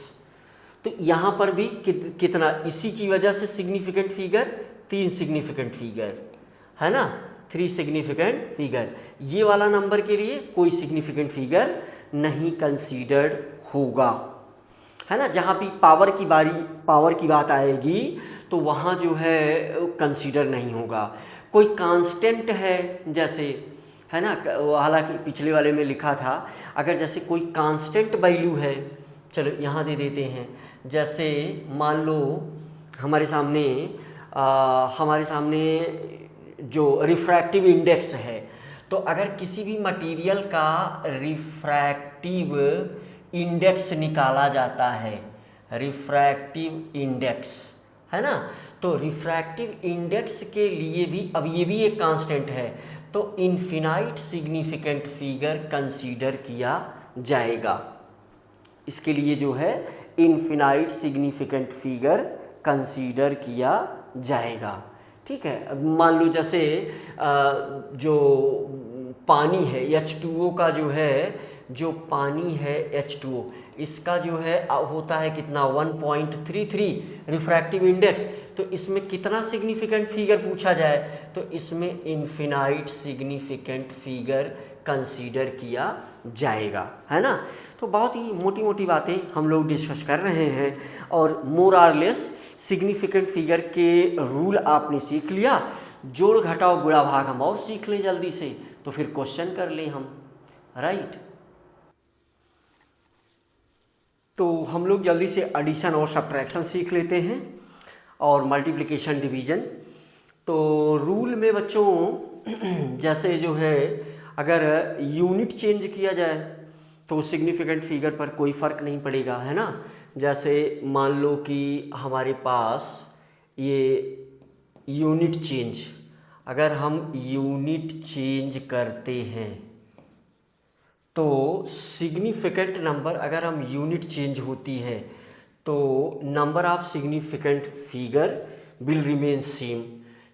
तो यहाँ पर भी कितना, इसी की वजह से सिग्निफिकेंट फिगर 3 सिग्निफिकेंट फिगर, है ना, 3 सिग्निफिकेंट फिगर। ये वाला नंबर के लिए कोई सिग्निफिकेंट फिगर नहीं कंसीडर्ड होगा, है ना। जहाँ भी पावर की बात आएगी तो वहाँ जो है कंसीडर नहीं होगा। कोई कांस्टेंट है जैसे, है ना, हालांकि पिछले वाले में लिखा था, अगर जैसे कोई कांस्टेंट वैल्यू है, चलो यहाँ दे देते हैं। जैसे मान लो हमारे सामने जो रिफ्रैक्टिव इंडेक्स है, तो अगर किसी भी मटेरियल का रिफ्रैक्टिव इंडेक्स निकाला जाता है, रिफ्रैक्टिव इंडेक्स, है ना, तो रिफ्रैक्टिव इंडेक्स के लिए भी अब ये भी एक कांस्टेंट है, तो इनफिनाइट सिग्निफिकेंट फिगर कंसीडर किया जाएगा। इसके लिए जो है इनफिनाइट सिग्निफिकेंट फिगर कंसीडर किया जाएगा। ठीक है, अब मान लो जैसे जो पानी है H2O का जो पानी है H2O, इसका जो है होता है कितना 1.33 रिफ्रैक्टिव इंडेक्स, तो इसमें कितना सिग्निफिकेंट फिगर पूछा जाए, तो इसमें इनफिनाइट सिग्निफिकेंट फिगर कंसीडर किया जाएगा, है ना। तो बहुत ही मोटी मोटी बातें हम लोग डिस्कस कर रहे हैं और मोर आर लेस सिग्निफिकेंट फिगर के रूल आपने सीख लिया। जोड़ घटाव गुणा भाग हम और सीख लें जल्दी से, तो फिर क्वेश्चन कर लें हम, राइट। तो हम लोग जल्दी से एडिशन और सब्ट्रैक्शन सीख लेते हैं और मल्टीप्लिकेशन डिवीजन। तो रूल में बच्चों जैसे जो है अगर यूनिट चेंज किया जाए तो सिग्निफिकेंट फिगर पर कोई फ़र्क नहीं पड़ेगा, है ना। जैसे मान लो कि हमारे पास ये यूनिट चेंज, अगर हम यूनिट चेंज करते हैं तो सिग्निफिकेंट नंबर, अगर हम यूनिट चेंज होती है तो number of significant figure will remain same.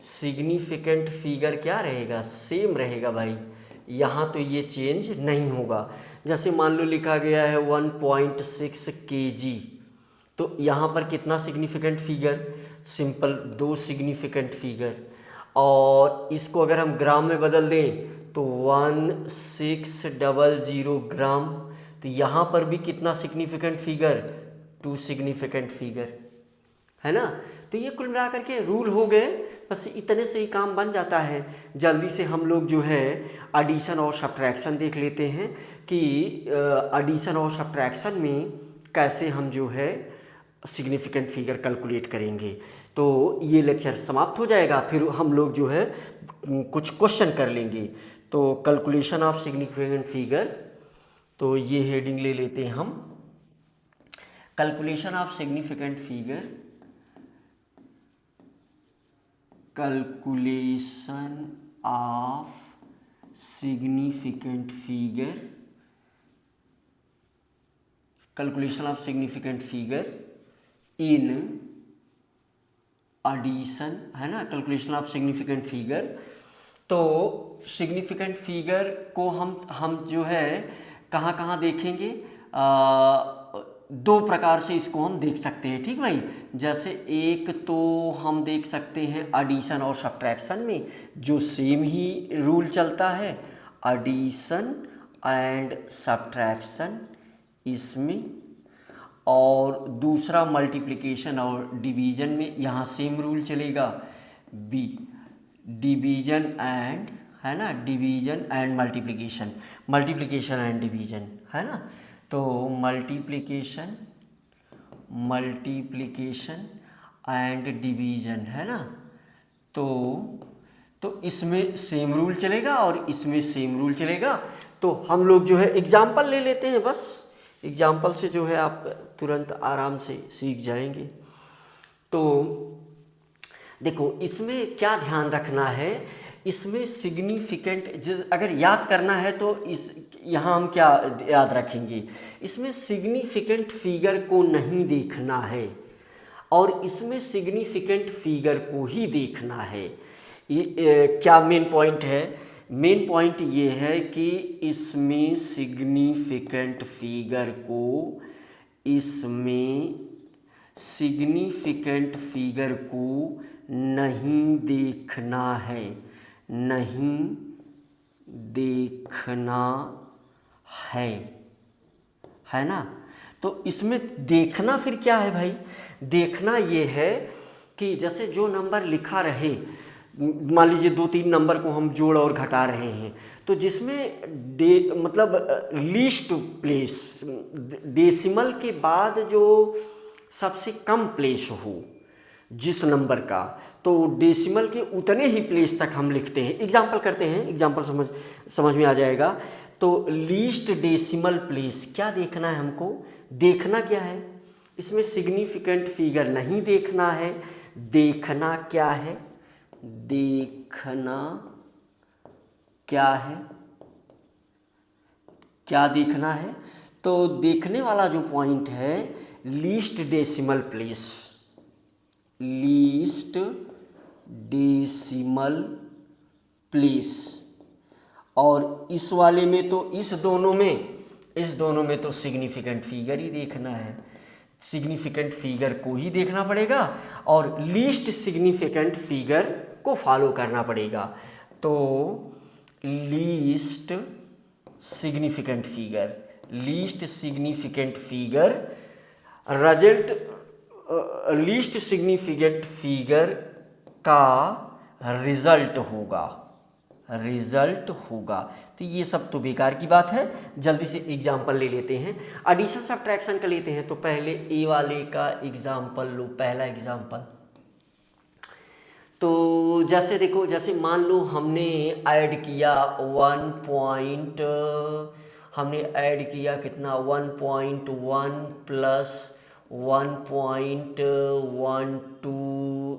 Significant figure क्या रहेगा, सेम रहेगा भाई, यहाँ तो ये चेंज नहीं होगा। जैसे मान लो लिखा गया है 1.6 kg, तो यहाँ पर कितना significant figure, simple 2 significant figure, और इसको अगर हम ग्राम में बदल दें तो 1600 ग्राम, तो यहाँ पर भी कितना सिग्निफिकेंट फिगर, 2 सिग्निफिकेंट फिगर, है ना। तो ये कुल मिला करके रूल हो गए, बस इतने से ही काम बन जाता है। जल्दी से हम लोग जो है एडिशन और सब्ट्रैक्शन देख लेते हैं कि एडिशन और सब्ट्रैक्शन में कैसे हम जो है सिग्निफिकेंट फिगर कैलकुलेट करेंगे। तो ये लेक्चर समाप्त हो जाएगा, फिर हम लोग जो है कुछ क्वेश्चन कर लेंगे। तो कैलकुलेशन ऑफ सिग्निफिकेंट फिगर, तो ये हेडिंग ले लेते हैं हम, calculation of significant figure, calculation of significant figure, calculation of significant figure in addition, है ना, कैलकुलेशन ऑफ सिग्निफिकेंट फिगर। तो सिग्निफिकेंट फिगर को हम जो है कहाँ कहाँ देखेंगे, दो प्रकार से इसको हम देख सकते हैं, ठीक भाई। जैसे एक तो हम देख सकते हैं एडिशन और सब्ट्रैक्शन में, जो सेम ही रूल चलता है, एडिशन एंड सब्ट्रैक्शन इसमें। और दूसरा मल्टीप्लिकेशन और डिवीजन में, यहाँ सेम रूल चलेगा, बी डिवीजन एंड, है ना, division and multiplication, multiplication and division, है ना। तो मल्टीप्लिकेशन एंड डिवीजन, है ना। तो इसमें सेम रूल चलेगा और इसमें सेम रूल चलेगा। तो हम लोग जो है एग्जाम्पल ले लेते हैं, बस एग्जाम्पल से जो है आप तुरंत आराम से सीख जाएंगे। तो देखो इसमें क्या ध्यान रखना है, इसमें सिग्निफिकेंट अगर याद करना है तो यहाँ हम क्या याद रखेंगे, इसमें सिग्निफिकेंट फिगर को नहीं देखना है और इसमें सिग्निफिकेंट फिगर को ही देखना है। क्या मेन पॉइंट है, मेन पॉइंट ये है कि इसमें सिग्निफिकेंट फिगर को, इसमें सिग्निफिकेंट फिगर को नहीं देखना है, नहीं देखना है ना। तो इसमें देखना फिर क्या है भाई, देखना ये है कि जैसे जो नंबर लिखा रहे, मान लीजिए 2-3 नंबर को हम जोड़ और घटा रहे हैं, तो जिसमें मतलब लीस्ट प्लेस, डेसिमल के बाद जो सबसे कम प्लेस हो जिस नंबर का, तो डेसिमल के उतने ही प्लेस तक हम लिखते हैं। एग्जाम्पल करते हैं, एग्जाम्पल समझ में आ जाएगा। तो लीस्ट डेसिमल प्लेस क्या देखना है हमको, देखना क्या है, इसमें सिग्निफिकेंट फिगर नहीं देखना है, देखना क्या है, देखना क्या है, क्या देखना है। तो देखने वाला जो पॉइंट है least decimal place, least decimal place. और इस वाले में तो इस दोनों में तो सिग्निफिकेंट फिगर ही देखना है, सिग्निफिकेंट फिगर को ही देखना पड़ेगा और लीस्ट सिग्निफिकेंट फिगर को फॉलो करना पड़ेगा। तो least significant figure result, least significant figure का रिजल्ट होगा। तो ये सब तो बेकार की बात है, जल्दी से एग्जाम्पल ले लेते हैं। एडिशन सब्ट्रैक्शन का लेते हैं, तो पहले ए वाले का एग्जाम्पल लो, पहला एग्जाम्पल। तो जैसे देखो, जैसे मान लो हमने ऐड किया हमने ऐड किया कितना, 1.1 प्लस 1.12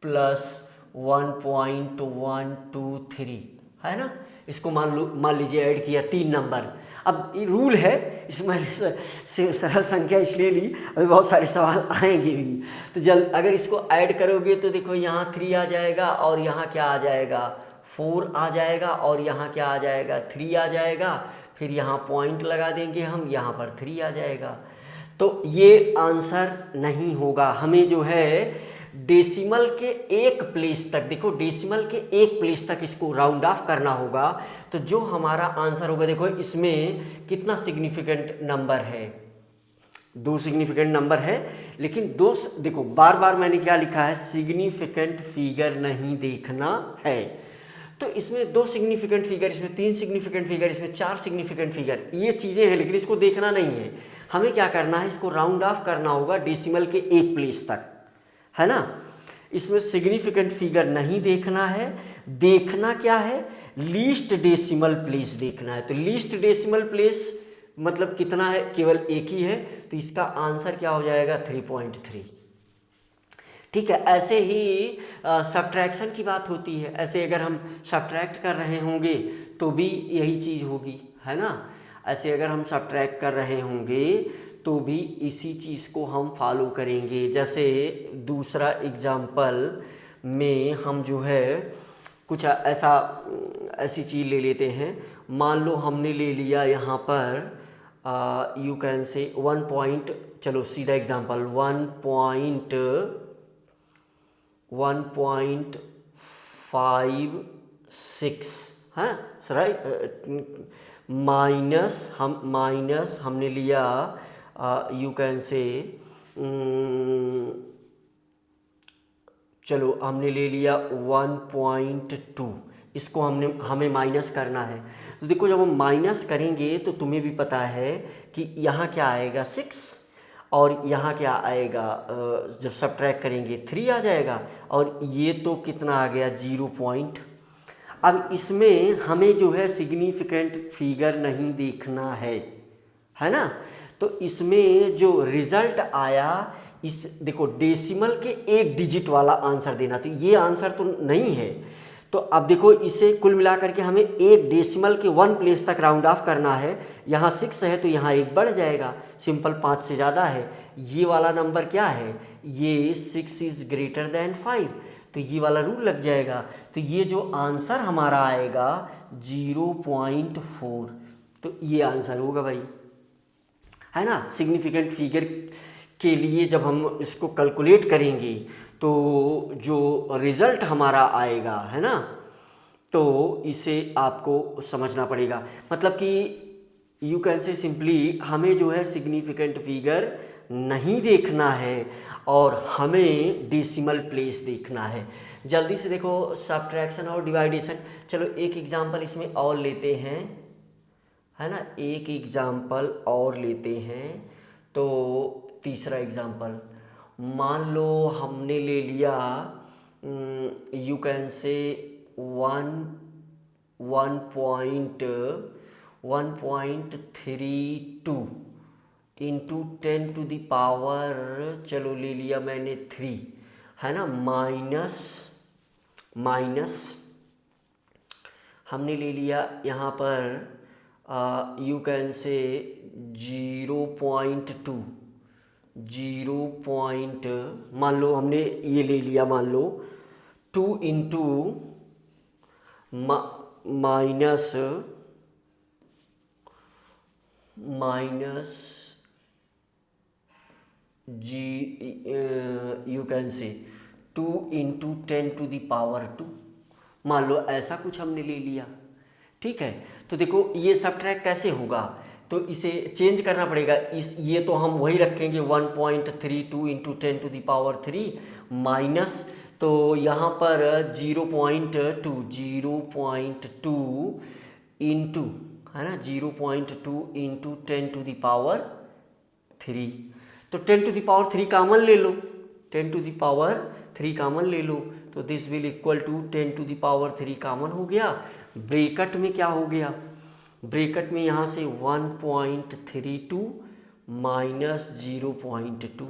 प्लस 1.123, है ना। इसको मान लीजिए ऐड किया 3 नंबर। अब ये रूल है, इसमें सरल संख्या इसलिए ली, अभी बहुत सारे सवाल आएंगे भी। तो अगर इसको ऐड करोगे तो देखो यहाँ 3 आ जाएगा और यहाँ क्या आ जाएगा, 4 आ जाएगा और यहाँ क्या आ जाएगा, 3 आ जाएगा। फिर यहाँ पॉइंट लगा देंगे हम, यहाँ पर 3 आ जाएगा। तो ये आंसर नहीं होगा। हमें जो है डेसिमल के एक प्लेस तक, देखो डेसिमल के एक प्लेस तक इसको राउंड ऑफ करना होगा। तो जो हमारा आंसर होगा, देखो इसमें कितना सिग्निफिकेंट नंबर है, 2 सिग्निफिकेंट नंबर है, लेकिन देखो बार बार मैंने क्या लिखा है, सिग्निफिकेंट फिगर नहीं देखना है। तो इसमें 2 सिग्निफिकेंट फिगर, इसमें 3 सिग्निफिकेंट फिगर, इसमें 4 सिग्निफिकेंट फिगर, ये चीज़ें हैं, लेकिन इसको देखना नहीं है। हमें क्या करना है, इसको राउंड ऑफ करना होगा डेसिमल के एक प्लेस तक, है ना। इसमें सिग्निफिकेंट फिगर नहीं देखना है, देखना क्या है, लीस्ट डेसिमल प्लेस देखना है। तो लीस्ट डेसिमल प्लेस मतलब कितना है, केवल एक ही है, तो इसका आंसर क्या हो जाएगा 3.3। ठीक है, ऐसे ही सब्ट्रैक्शन की बात होती है। ऐसे अगर हम सब्ट्रैक्ट कर रहे होंगे तो भी यही चीज़ होगी, है ना। ऐसे अगर हम सब्ट्रैक्ट कर रहे होंगे तो भी इसी चीज़ को हम फॉलो करेंगे। जैसे दूसरा एग्जाम्पल में हम जो है कुछ ऐसी चीज़ ले लेते हैं। मान लो हमने ले लिया यहाँ पर यू कैन से 1 पॉइंट, चलो सीधा एग्जाम्पल 1.56 है राइट, माइनस हमने लिया यू कैन से चलो हमने ले लिया 1.2, इसको हमें माइनस करना है। तो देखो जब हम माइनस करेंगे तो तुम्हें भी पता है कि यहाँ क्या आएगा 6 और यहाँ क्या आएगा, जब सब्ट्रैक्ट करेंगे 3 आ जाएगा, और ये तो कितना आ गया 0 अब इसमें हमें जो है सिग्निफिकेंट फिगर नहीं देखना है ना। तो इसमें जो रिजल्ट आया, इस देखो डेसिमल के 1 डिजिट वाला आंसर देना, तो ये आंसर तो नहीं है। तो अब देखो इसे कुल मिलाकर के हमें 1 डेसिमल के 1 प्लेस तक राउंड ऑफ करना है। यहाँ 6 है तो यहाँ 1 बढ़ जाएगा, सिंपल 5 से ज़्यादा है। ये वाला नंबर क्या है, ये 6 इज़ ग्रेटर देन 5, तो ये वाला रूल लग जाएगा। तो ये जो आंसर हमारा आएगा 0.4, तो ये आंसर होगा भाई, है ना। सिग्निफिकेंट फिगर के लिए जब हम इसको कैलकुलेट करेंगे तो जो रिज़ल्ट हमारा आएगा, है ना, तो इसे आपको समझना पड़ेगा। मतलब कि यू कैन से सिंपली हमें जो है सिग्निफिकेंट फिगर नहीं देखना है और हमें डेसिमल प्लेस देखना है। जल्दी से देखो सब्ट्रैक्शन और डिवाइडेशन, चलो एक एग्जांपल इसमें और लेते हैं, है ना, एक एग्जांपल और लेते हैं। तो तीसरा एग्जांपल मान लो हमने ले लिया you can say 1.32 into 10 to the power, चलो ले लिया मैंने 3, है ना, माइनस हमने ले लिया यहाँ पर यू कैन से 0.2 मान लो हमने ये ले लिया, मान लो 2 into minus you can say 2 into 10 to the power 2, मान लो ऐसा कुछ हमने ले लिया। ठीक है, तो देखो ये सब्ट्रैक्ट कैसे होगा, तो इसे चेंज करना पड़ेगा। ये तो हम वही रखेंगे 1.32 into 10 to the power 3 minus, तो यहाँ पर 0.2 इंटू, है ना, 0.2 इंटू 10 टू द पावर 3, तो 10 टू द पावर 3 कामन ले लो, 10 टू द पावर 3 कामन ले लो, तो this will equal to 10 to the power 3 common हो गया। ब्रैकेट में क्या हो गया, ब्रैकेट में यहाँ से 1.32 माइनस 0.2,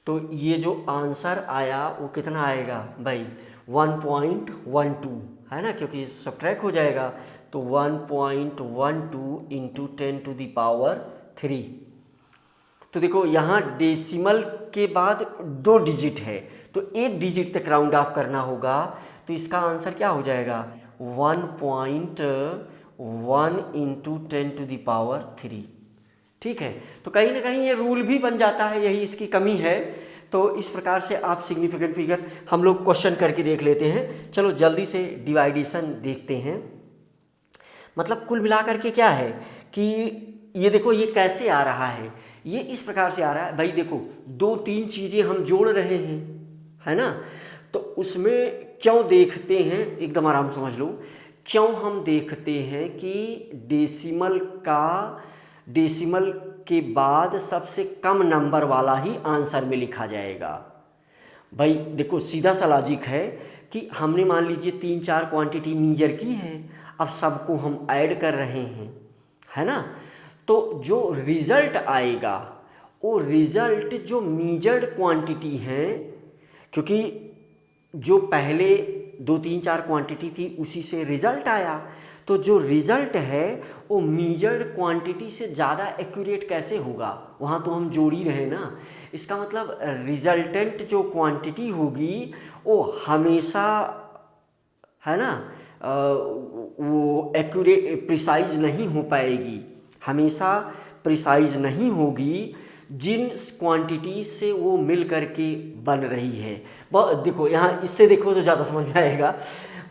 तो ये जो आंसर आया वो कितना आएगा भाई 1.12, है ना, क्योंकि सब्ट्रैक्ट हो जाएगा, तो 1.12 इंटू 10 टू द पावर 3। तो देखो यहाँ डेसिमल के बाद 2 डिजिट है, तो 1 डिजिट तक राउंड ऑफ करना होगा, तो इसका आंसर क्या हो जाएगा 1.1 इंटू 10 टू द पावर 3। ठीक है, तो कहीं ना कहीं ये रूल भी बन जाता है, यही इसकी कमी है। तो इस प्रकार से आप सिग्निफिकेंट फिगर हम लोग क्वेश्चन करके देख लेते हैं। चलो जल्दी से डिवाइडेशन देखते हैं। मतलब कुल मिलाकर के क्या है कि ये देखो ये कैसे आ रहा है, ये इस प्रकार से आ रहा है भाई। देखो 2-3 चीज़ें हम जोड़ रहे हैं, है ना, तो उसमें क्यों देखते हैं, एकदम आराम समझ लो, क्यों हम देखते हैं कि डेसिमल के बाद सबसे कम नंबर वाला ही आंसर में लिखा जाएगा। भाई देखो सीधा सा लॉजिक है कि हमने मान लीजिए 3-4 क्वांटिटी मीजर की है, अब सबको हम ऐड कर रहे हैं, है ना, तो जो रिजल्ट आएगा वो रिजल्ट जो मीजर्ड क्वांटिटी है, क्योंकि जो पहले 2 3 4 क्वांटिटी थी उसी से रिजल्ट आया, तो जो रिजल्ट है वो मीजर्ड क्वांटिटी से ज़्यादा एक्यूरेट कैसे होगा, वहाँ तो हम जोड़ ही रहे ना। इसका मतलब रिजल्टेंट जो क्वांटिटी होगी वो हमेशा, है ना, वो एक्यूरेट प्रिसाइज नहीं हो पाएगी, हमेशा प्रिसाइज नहीं होगी जिन क्वांटिटी से वो मिल करके बन रही है। देखो यहाँ इससे देखो तो ज़्यादा समझ में आएगा।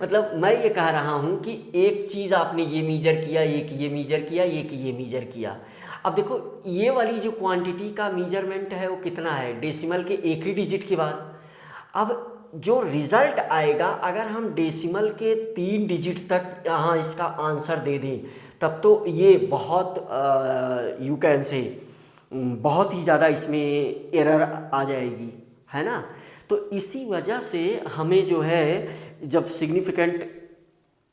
मतलब मैं ये कह रहा हूँ कि एक चीज़ आपने ये मीजर किया, एक ये मीजर किया, एक ये मीजर किया। अब देखो ये वाली जो क्वांटिटी का मीजरमेंट है वो कितना है, डेसिमल के एक ही डिजिट के बाद। अब जो रिज़ल्ट आएगा अगर हम डेसिमल के 3 डिजिट तक यहाँ इसका आंसर दे दें तब तो ये बहुत यू कैन से बहुत ही ज़्यादा इसमें एरर आ जाएगी, है ना। तो इसी वजह से हमें जो है जब सिग्निफिकेंट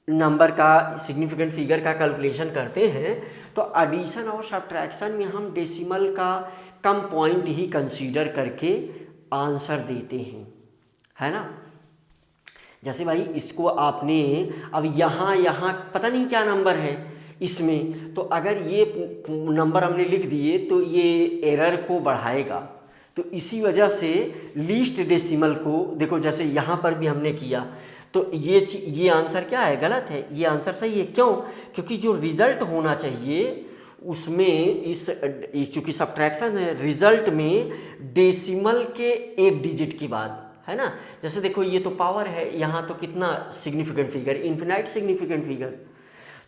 नंबर का, सिग्निफिकेंट फिगर का कैलकुलेशन करते हैं तो एडिशन और सब्ट्रैक्शन में हम डेसिमल का कम पॉइंट ही कंसीडर करके आंसर देते हैं, है ना। जैसे भाई इसको आपने अब यहाँ पता नहीं क्या नंबर है इसमें, तो अगर ये नंबर हमने लिख दिए तो ये एरर को बढ़ाएगा। तो इसी वजह से लीस्ट डेसिमल को देखो, जैसे यहाँ पर भी हमने किया तो ये आंसर क्या है, गलत है, ये आंसर सही है। क्यों? क्योंकि जो रिजल्ट होना चाहिए उसमें इस चूँकि सब्ट्रैक्शन है, रिजल्ट में डेसिमल के एक डिजिट के बाद, है ना। जैसे देखो ये तो पावर है, यहाँ तो कितना significant figure, infinite significant figure.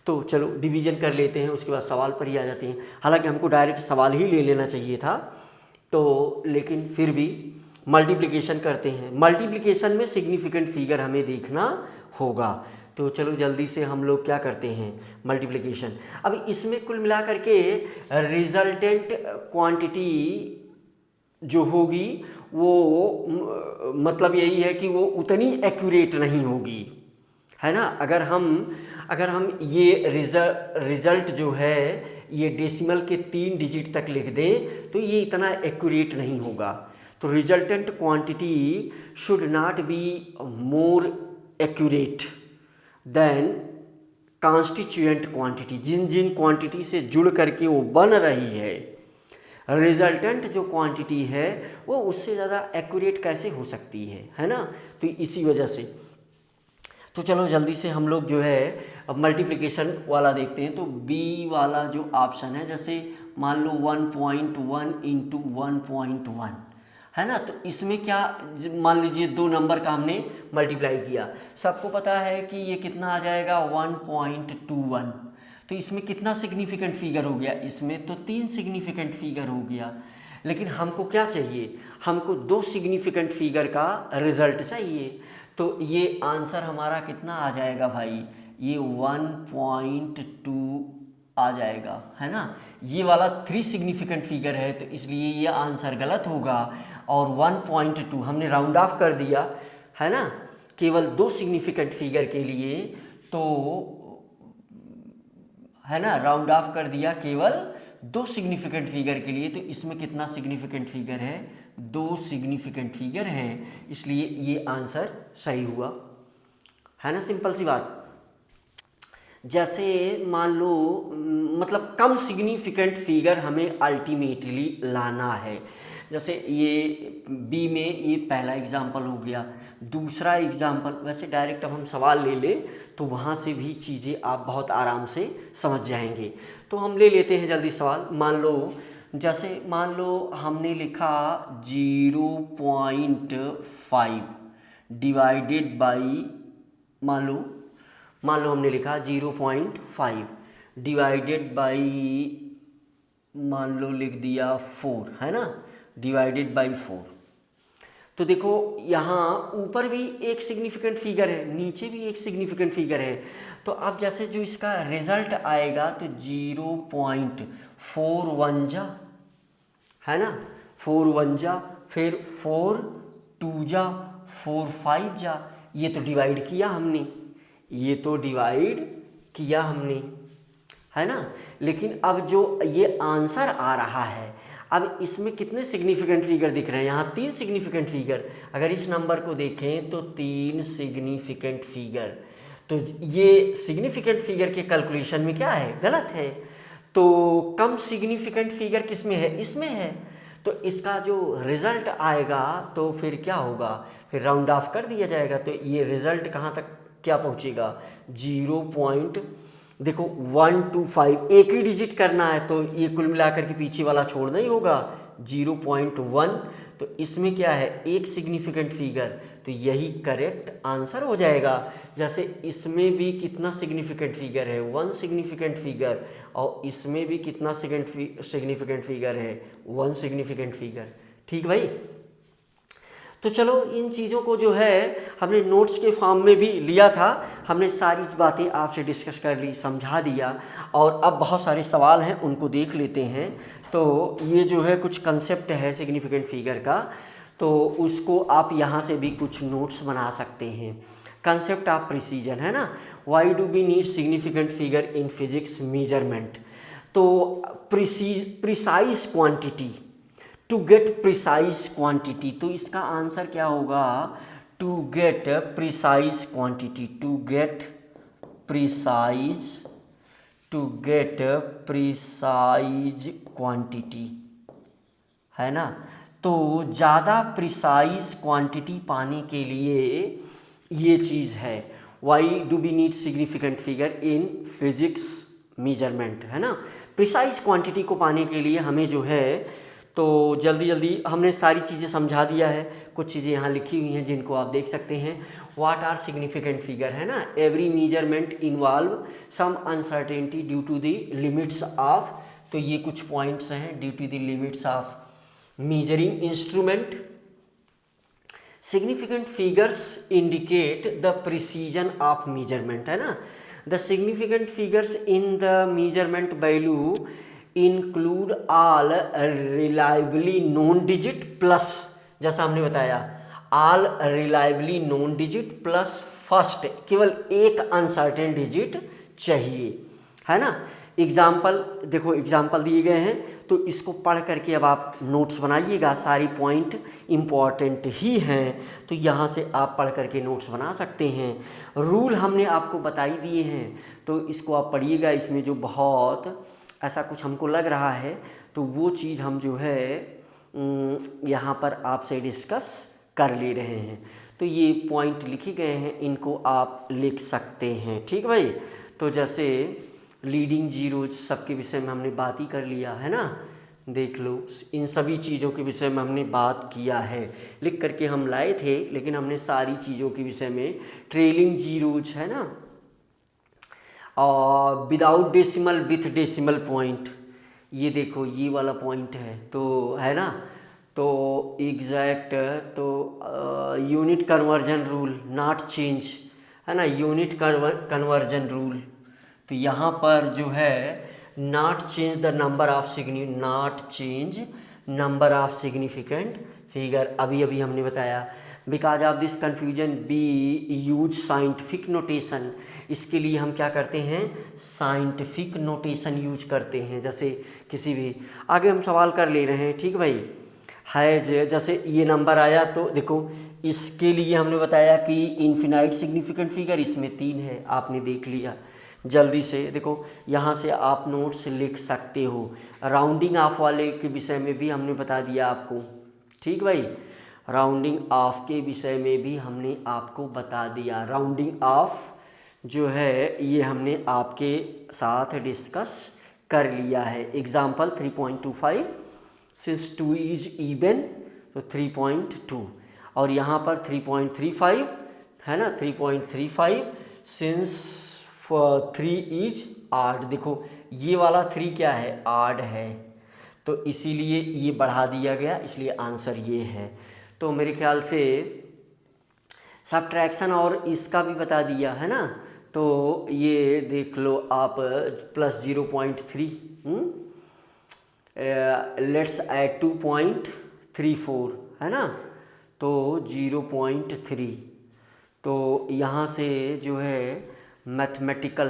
तो चलो डिवीजन कर लेते हैं, उसके बाद सवाल पर ही आ जाते हैं। हालांकि हमको डायरेक्ट सवाल ही ले लेना चाहिए था, तो लेकिन फिर भी मल्टीप्लिकेशन करते हैं। मल्टीप्लिकेशन में सिग्निफिकेंट फिगर हमें देखना होगा। तो चलो जल्दी से हम लोग क्या करते हैं, मल्टीप्लिकेशन। अब इसमें कुल मिला करके रिजल्टेंट क्वांटिटी जो होगी वो मतलब यही है कि वो उतनी एक्यूरेट नहीं होगी, है ना। अगर हम ये रिजल्ट जो है ये डेसिमल के 3 डिजिट तक लिख दें तो ये इतना एक्यूरेट नहीं होगा। तो resultant quantity should not be more accurate than constituent quantity. जिन जिन क्वांटिटी से जुड़ करके वो बन रही है, रिजल्टेंट जो क्वांटिटी है वो उससे ज़्यादा एक्यूरेट कैसे हो सकती है ना। तो इसी वजह से तो चलो जल्दी से हम लोग जो है अब मल्टीप्लिकेशन वाला देखते हैं। तो बी वाला जो ऑप्शन है, जैसे मान लो 1.1 इंटू 1.1 है ना, तो इसमें क्या, मान लीजिए 2 नंबर का हमने मल्टीप्लाई किया, सबको पता है कि ये कितना आ जाएगा 1.21। तो इसमें कितना सिग्निफिकेंट फिगर हो गया, इसमें तो 3 सिग्निफिकेंट फिगर हो गया। लेकिन हमको क्या चाहिए, हमको 2 सिग्निफिकेंट फिगर का रिजल्ट चाहिए। तो ये आंसर हमारा कितना आ जाएगा भाई, ये 1.2 आ जाएगा, है ना। ये वाला 3 सिग्निफिकेंट फिगर है तो इसलिए ये आंसर गलत होगा। और 1.2 हमने राउंड ऑफ कर दिया, है ना, केवल 2 सिग्निफिकेंट फिगर के लिए, तो है ना, राउंड ऑफ कर दिया केवल 2 सिग्निफिकेंट फिगर के लिए। तो इसमें कितना सिग्निफिकेंट फिगर है, 2 सिग्निफिकेंट फिगर है, इसलिए ये आंसर सही हुआ, है ना। सिंपल सी बात। जैसे मान लो मतलब कम सिग्निफिकेंट फिगर हमें अल्टीमेटली लाना है। जैसे ये बी में ये पहला एग्जाम्पल हो गया। दूसरा एग्जाम्पल, वैसे डायरेक्ट अब हम सवाल ले लें तो वहाँ से भी चीज़ें आप बहुत आराम से समझ जाएंगे। तो हम ले लेते हैं जल्दी सवाल। मान लो हमने लिखा 0.5 डिवाइडेड बाई, मान लो हमने लिखा 0.5 डिवाइडेड बाई, मान लो लिख दिया 4, है ना, डिवाइडेड बाई 4। तो देखो यहाँ ऊपर भी एक सिग्निफिकेंट फिगर है, नीचे भी एक सिग्निफिकेंट फिगर है। तो अब जैसे जो इसका रिजल्ट आएगा तो 0.41 जा, है ना, 4 1 जा, फिर 4 2 जा, 4 5 जा, ये तो डिवाइड किया हमने, है ना। लेकिन अब जो ये आंसर आ रहा है, अब इसमें कितने सिग्निफिकेंट फिगर दिख रहे हैं, यहाँ 3 सिग्निफिकेंट फिगर। अगर इस नंबर को देखें तो 3 सिग्निफिकेंट फिगर, तो ये सिग्निफिकेंट फिगर के कैलकुलेशन में क्या है, गलत है। तो कम सिग्निफिकेंट फिगर किस में है, इसमें है। तो इसका जो रिजल्ट आएगा तो फिर क्या होगा, फिर राउंड ऑफ कर दिया जाएगा। तो ये रिजल्ट कहाँ तक क्या पहुँचेगा, 0. देखो 1 to 5 एक ही डिजिट करना है, तो ये कुल मिलाकर के पीछे वाला छोड़ना ही होगा, 0.1। तो इसमें क्या है, एक सिग्निफिकेंट फिगर, तो यही करेक्ट आंसर हो जाएगा। जैसे इसमें भी कितना सिग्निफिकेंट फिगर है, 1 सिग्निफिकेंट फिगर, और इसमें भी कितना सिग्निफिकेंट फिगर है, 1 सिग्निफिकेंट फिगर। ठीक भाई। तो चलो इन चीज़ों को जो है हमने नोट्स के फॉर्म में भी लिया था, हमने सारी बातें आपसे डिस्कस कर ली, समझा दिया, और अब बहुत सारे सवाल हैं उनको देख लेते हैं। तो ये जो है कुछ कंसेप्ट है सिग्निफिकेंट फिगर का, तो उसको आप यहाँ से भी कुछ नोट्स बना सकते हैं। कंसेप्ट ऑफ प्रिसीजन है ना, why do we need significant figure in physics measurement. तो precise quantity, to get precise quantity, तो इसका आंसर क्या होगा, to get precise quantity, to get precise quantity, है ना। तो ज़्यादा प्रिसाइज क्वांटिटी पाने के लिए ये चीज़ है, why do we need significant figure in physics measurement, है ना। प्रिसाइज क्वांटिटी को पाने के लिए हमें जो है, तो जल्दी जल्दी हमने सारी चीज़ें समझा दिया है, कुछ चीज़ें यहाँ लिखी हुई हैं जिनको आप देख सकते हैं। व्हाट आर सिग्निफिकेंट फिगर, है ना, every measurement involve some uncertainty due to the limits of, तो ये कुछ पॉइंट्स हैं, due to the limits of measuring instrument. Significant figures indicate the precision of measurement, है ना। The significant figures in the measurement value include all reliably known digit plus, जैसा हमने बताया, all reliably known digit plus first, केवल एक अनसर्टेन डिजिट चाहिए, है ना। एग्जाम्पल देखो, एग्जाम्पल दिए गए हैं, तो इसको पढ़ करके अब आप नोट्स बनाइएगा, सारी पॉइंट इम्पॉर्टेंट ही हैं, तो यहाँ से आप पढ़ करके नोट्स बना सकते हैं। रूल हमने आपको बता ही दिए हैं, तो इसको आप पढ़िएगा। इसमें जो बहुत ऐसा कुछ हमको लग रहा है, तो वो चीज़ हम जो है यहाँ पर आपसे डिस्कस कर ले रहे हैं। तो ये पॉइंट लिखे गए हैं, इनको आप लिख सकते हैं, ठीक भाई। तो जैसे लीडिंग जीरोज सबके विषय में हमने बात ही कर लिया है ना, देख लो, इन सभी चीज़ों के विषय में हमने बात किया है, लिख करके हम लाए थे, लेकिन हमने सारी चीज़ों के विषय में, ट्रेलिंग जीरोज है ना, और without decimal with decimal point, ये देखो ये वाला पॉइंट है, तो है ना, तो एग्जैक्ट, तो unit conversion rule not change, है ना, यूनिट कन्वर्जन रूल, तो यहाँ पर जो है not change the number of not change number of significant figure, अभी अभी हमने बताया। Because of this confusion B use scientific notation, इसके लिए हम क्या करते हैं, साइंटिफिक नोटेशन यूज करते हैं। जैसे किसी भी, आगे हम सवाल कर ले रहे हैं, ठीक भाई, है जैसे ये नंबर आया, तो देखो इसके लिए हमने बताया कि इन्फिनाइट सिग्निफिकेंट फिगर, इसमें 3 है, आपने देख लिया। जल्दी से देखो, यहाँ से आप नोट्स लिख सकते हो। राउंडिंग ऑफ वाले के विषय में भी हमने बता दिया आपको, ठीक भाई, राउंडिंग ऑफ के विषय में भी हमने आपको बता दिया। राउंडिंग ऑफ जो है ये हमने आपके साथ डिस्कस कर लिया है। एग्जाम्पल 3.25, सिंस 2 इज इवन, तो 3.2, और यहाँ पर 3.35 है ना, 3.35, सिंस 3 इज आड, देखो ये वाला 3 क्या है, आड है, तो इसीलिए ये बढ़ा दिया गया, इसलिए आंसर ये है। तो मेरे ख्याल से सब्ट्रैक्शन और इसका भी बता दिया है ना, तो ये देख लो आप, प्लस 0.3, लेट्स ऐड 2.34, है ना, तो 0.3, तो यहाँ से जो है मैथमेटिकल,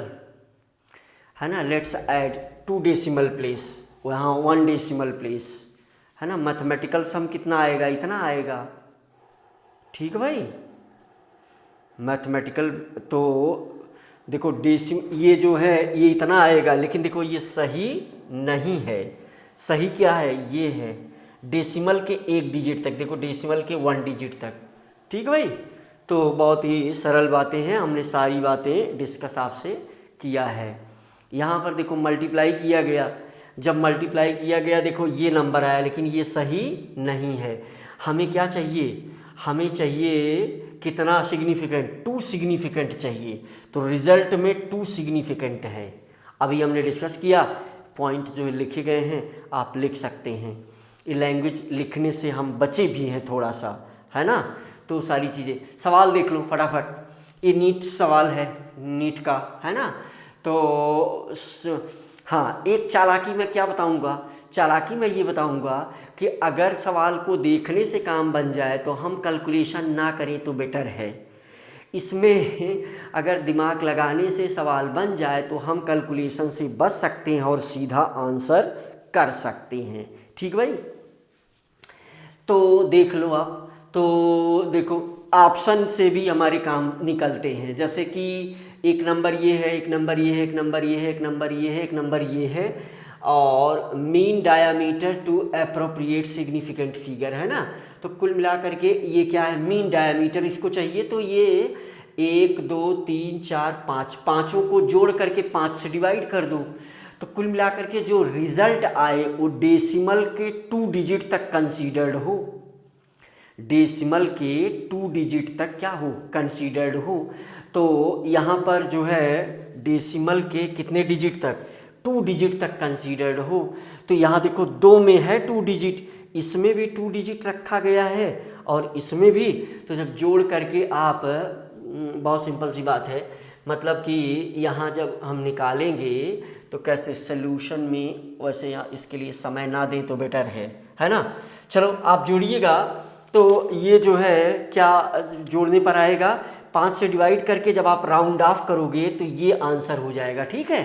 है ना। लेट्स ऐड 2 डेसिमल प्लेस, वहाँ 1 डेसिमल प्लेस, है ना। मैथमेटिकल सम कितना आएगा, इतना आएगा। ठीक भाई, मैथमेटिकल तो देखो ये जो है ये इतना आएगा, लेकिन देखो ये सही नहीं है। सही क्या है, ये है डेसिमल के 1 डिजिट तक, देखो डेसिमल के 1 डिजिट तक। ठीक भाई, तो बहुत ही सरल बातें हैं, हमने सारी बातें डिस्कस आपसे किया है। यहाँ पर देखो मल्टीप्लाई किया गया, जब मल्टीप्लाई किया गया देखो ये नंबर आया, लेकिन ये सही नहीं है। हमें क्या चाहिए, हमें चाहिए कितना सिग्निफिकेंट, 2 सिग्निफिकेंट चाहिए। तो रिजल्ट में 2 सिग्निफिकेंट है। अभी हमने डिस्कस किया, पॉइंट जो लिखे गए हैं आप लिख सकते हैं। ये लैंग्वेज लिखने से हम बचे भी हैं थोड़ा सा, है ना। तो सारी चीज़ें, सवाल देख लो फटाफट। ये नीट सवाल है, नीट का, है ना। तो हाँ, एक चालाकी मैं क्या बताऊंगा, चालाकी मैं ये बताऊंगा कि अगर सवाल को देखने से काम बन जाए तो हम कैलकुलेशन ना करें तो बेटर है। इसमें अगर दिमाग लगाने से सवाल बन जाए तो हम कैलकुलेशन से बच सकते हैं और सीधा आंसर कर सकते हैं। ठीक भाई, तो देख लो आप। तो देखो ऑप्शन से भी हमारे काम निकलते हैं, जैसे कि एक नंबर ये है, एक नंबर ये है, एक नंबर ये है, एक नंबर ये है, एक नंबर ये है, और mean diameter to appropriate significant figure, है ना। तो कुल मिलाकर के ये क्या है, मीन डायामीटर इसको चाहिए। तो ये 1 2 3 4 5, पाँचों को जोड़ करके 5 से डिवाइड कर दो। तो कुल मिलाकर के जो रिजल्ट आए वो डेसिमल के 2 डिजिट तक कंसीडर्ड हो, डेसिमल के 2 डिजिट तक क्या हो, कंसीडर्ड हो। तो यहाँ पर जो है डेसिमल के कितने डिजिट तक, 2 डिजिट तक कंसीडर्ड हो। तो यहाँ देखो 2 में है 2 डिजिट, इसमें भी 2 डिजिट रखा गया है और इसमें भी। तो जब जोड़ करके आप, बहुत सिंपल सी बात है, मतलब कि यहाँ जब हम निकालेंगे तो कैसे सॉल्यूशन में, वैसे यहाँ इसके लिए समय ना दें तो बेटर है ना। चलो आप जोड़िएगा। तो ये जो है क्या जोड़ने पर आएगा, 5 से डिवाइड करके जब आप राउंड ऑफ करोगे तो ये आंसर हो जाएगा। ठीक है,